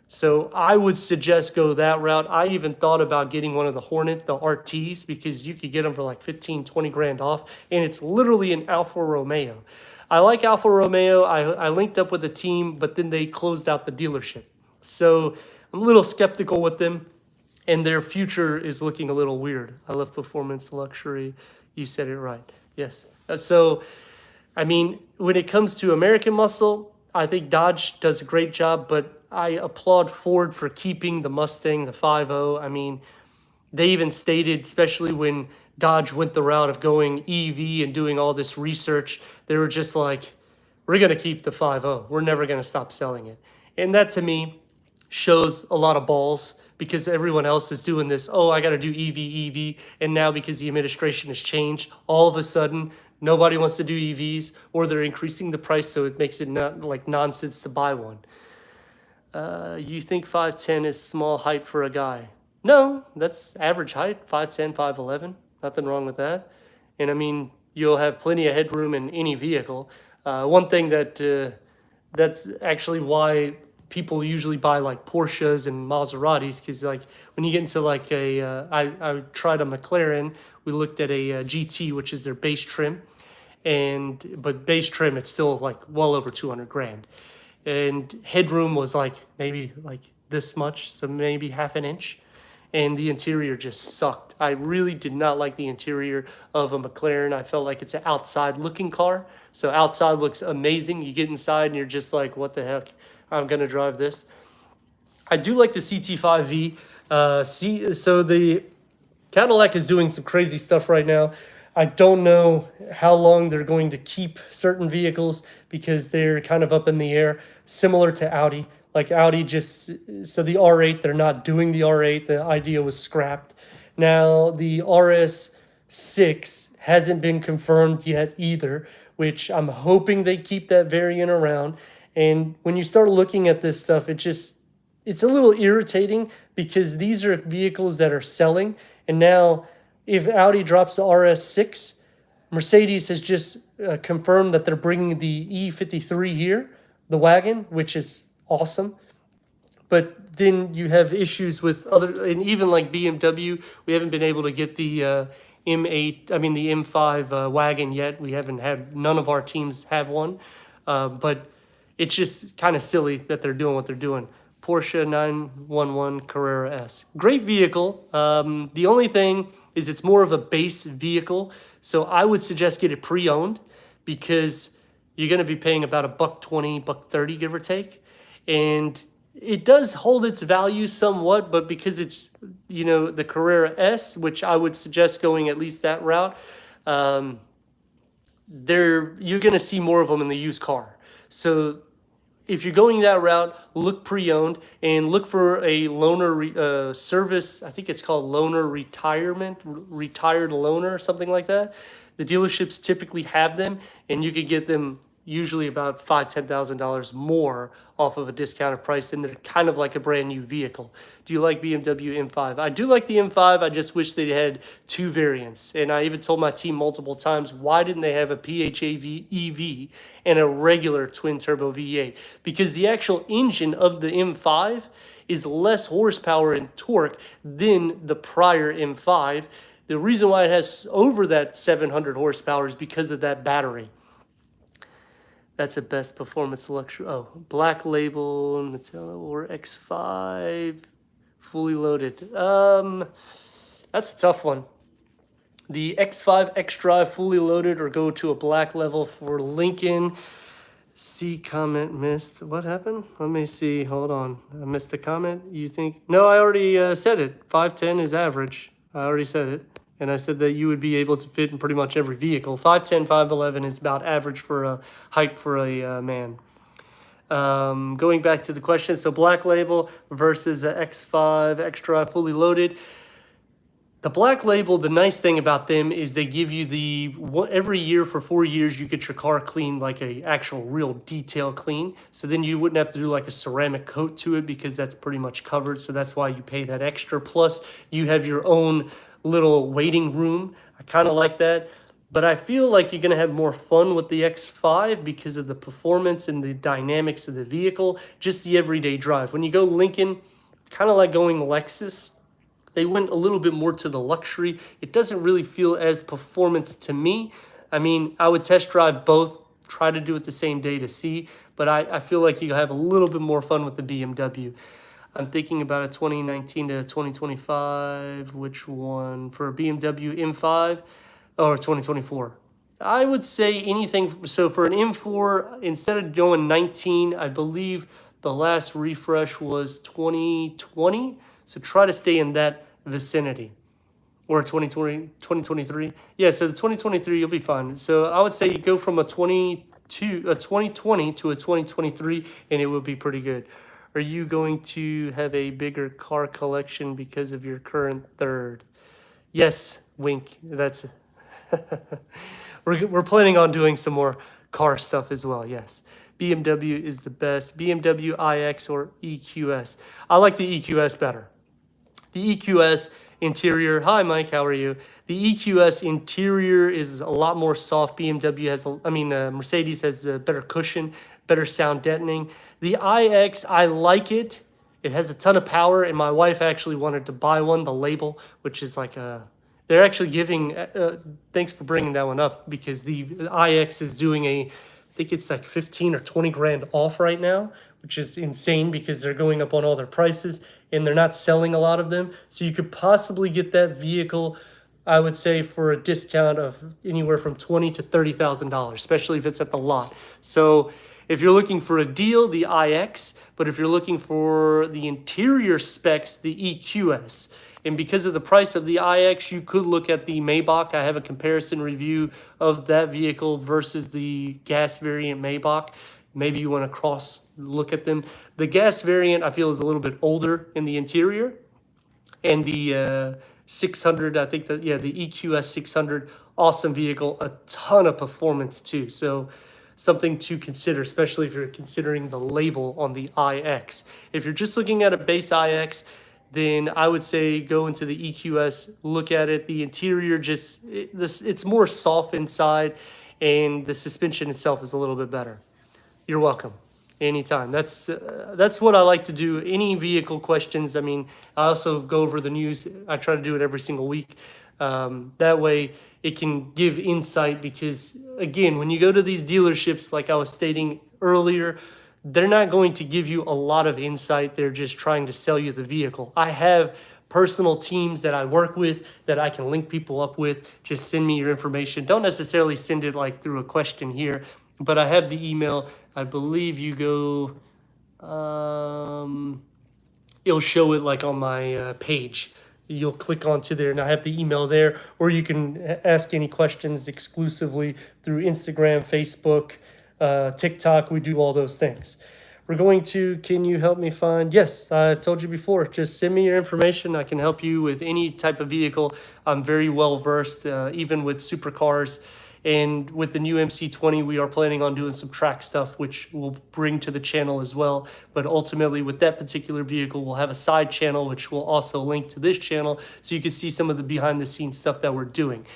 So I would suggest go that route. I even thought about getting one of the Hornet, the RTs, because you could get them for like 15, 20 grand off, and it's literally an Alfa Romeo. I like Alfa Romeo. I linked up with the team, but then they closed out the dealership. So I'm a little skeptical with them, and their future is looking a little weird. I love performance, luxury. You said it right. Yes. So, I mean, when it comes to American muscle, I think Dodge does a great job, but I applaud Ford for keeping the Mustang, the 5.0. I mean, they even stated, especially when Dodge went the route of going EV and doing all this research, they were just like, we're going to keep the 5.0. We're never going to stop selling it. And that to me shows a lot of balls, because everyone else is doing this, oh, I got to do EV. And now because the administration has changed, all of a sudden, nobody wants to do EVs, or they're increasing the price, so it makes it not like nonsense to buy one. You think 5'10" is small height for a guy? No, that's average height, 5'10", 5'11". Nothing wrong with that. And I mean, you'll have plenty of headroom in any vehicle. One thing that's actually why people usually buy like Porsches and Maseratis, because like when you get into like I tried a McLaren, we looked at a GT, which is their base trim, but base trim, it's still like well over 200 grand. And headroom was like maybe like this much, so maybe half an inch. And the interior just sucked. I really did not like the interior of a McLaren. I felt like it's an outside looking car. So outside looks amazing. You get inside and you're just like, what the heck? I'm gonna drive this. I do like the CT5V. So the Cadillac is doing some crazy stuff right now. I don't know how long they're going to keep certain vehicles, because they're kind of up in the air, similar to Audi. Like Audi so the R8, they're not doing the R8. The idea was scrapped. Now the RS6 hasn't been confirmed yet either, which I'm hoping they keep that variant around. And when you start looking at this stuff, it's a little irritating, because these are vehicles that are selling. And now if Audi drops the RS6, Mercedes has just confirmed that they're bringing the E53 here, the wagon, which is awesome. But then you have issues with and even like BMW, we haven't been able to get the the M5 wagon yet. We haven't had, none of our teams have one. But it's just kind of silly that they're doing what they're doing. Porsche 911 Carrera S. Great vehicle. The only thing is it's more of a base vehicle. So I would suggest get it pre-owned, because you're going to be paying about $120, $130, give or take. And it does hold its value somewhat, but because it's, the Carrera S, which I would suggest going at least that route, um, you're going to see more of them in the used car. So if you're going that route, look pre-owned and look for a loaner service. I think it's called loaner retirement, retired loaner, something like that. The dealerships typically have them, and you could get them usually about $10,000 more off of a discounted price, and they're kind of like a brand new vehicle. Do you like BMW M5? I do like the M5. I just wish they had two variants. And I even told my team multiple times, why didn't they have a PHEV EV and a regular twin turbo V8? Because the actual engine of the M5 is less horsepower and torque than the prior M5. The reason why it has over that 700 horsepower is because of that battery. That's a best performance luxury. Oh, Black Label, Mattel, or X5, fully loaded. That's a tough one. The X5 X-Drive fully loaded, or go to a Black Level for Lincoln. See comment missed. What happened? Let me see. Hold on. I missed the comment. You think? No, I already said it. 510 is average. I already said it. And I said that you would be able to fit in pretty much every vehicle. 5'10", 5'11" is about average for a height for a man. Going back to the question, so Black Label versus X5 X-Drive fully loaded. The Black Label, the nice thing about them is they give you every year for 4 years, you get your car cleaned, like a actual real detail clean. So then you wouldn't have to do like a ceramic coat to it, because that's pretty much covered. So that's why you pay that extra. Plus you have your own little waiting room. I kind of like that. But I feel like you're going to have more fun with the X5 because of the performance and the dynamics of the vehicle, just the everyday drive. When you go Lincoln, it's kind of like going Lexus. They went a little bit more to the luxury. It doesn't really feel as performance to me. I mean, I would test drive both, try to do it the same day to see, but I feel like you have a little bit more fun with the BMW. I'm thinking about a 2019 to 2025. Which one? For a BMW M5 or 2024? I would say anything. So for an M4, instead of going 19, I believe the last refresh was 2020. So try to stay in that vicinity. Or 2023. Yeah, so the 2023, you'll be fine. So I would say you go from a 2020 to a 2023, and it will be pretty good. Are you going to have a bigger car collection because of your current third? Yes, wink. That's we're planning on doing some more car stuff as well. Yes. BMW is the best. BMW iX or EQS. I like the EQS better. The EQS interior. Hi, Mike. How are you? The EQS interior is a lot more soft. BMW has, Mercedes has a better cushion, better sound deadening. The iX, I like it. It has a ton of power, and my wife actually wanted to buy one, the Label, which is like they're actually giving, thanks for bringing that one up, because the iX is doing I think it's like 15 or 20 grand off right now, which is insane because they're going up on all their prices and they're not selling a lot of them. So you could possibly get that vehicle, I would say, for a discount of anywhere from $20,000 to $30,000, especially if it's at the lot. So if you're looking for a deal, the iX, but if you're looking for the interior specs, the EQS. And because of the price of the iX, you could look at the Maybach. I have a comparison review of that vehicle versus the gas variant Maybach. Maybe you want to cross look at them. The gas variant, I feel, is a little bit older in the interior. And the 600, I think the EQS 600, awesome vehicle, a ton of performance too. So something to consider, especially if you're considering the Label on the iX. If you're just looking at a base iX, then I would say go into the EQS, look at it. The interior it's more soft inside, and the suspension itself is a little bit better. You're welcome. Anytime. That's what I like to do. Any vehicle questions, I also go over the news. I try to do it every single week. That way it can give insight, because again, when you go to these dealerships, like I was stating earlier, they're not going to give you a lot of insight. They're just trying to sell you the vehicle. I have personal teams that I work with that I can link people up with. Just send me your information. Don't necessarily send it like through a question here, but I have the email. I believe you go, it'll show it like on my page. You'll click onto there and I have the email there, or you can ask any questions exclusively through Instagram, Facebook, TikTok. We do all those things. We're going to, can you help me find? Yes, I've told you before, just send me your information. I can help you with any type of vehicle. I'm very well versed, even with supercars. And with the new MC20, we are planning on doing some track stuff, which we'll bring to the channel as well. But ultimately, with that particular vehicle, we'll have a side channel, which will also link to this channel, so you can see some of the behind the scenes stuff that we're doing.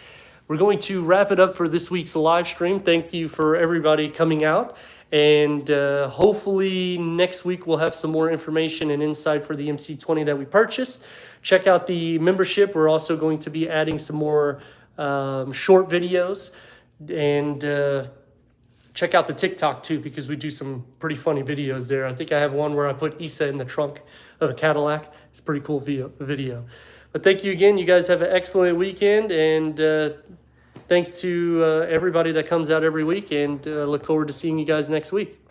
We're going to wrap it up for this week's live stream. Thank you for everybody coming out. And hopefully next week we'll have some more information and insight for the MC20 that we purchased. Check out the membership. We're also going to be adding some more short videos. And check out the TikTok too, because we do some pretty funny videos there. I think I have one where I put Issa in the trunk of a Cadillac. It's a pretty cool video. But thank you again. You guys have an excellent weekend, and thanks to everybody that comes out every week, and look forward to seeing you guys next week.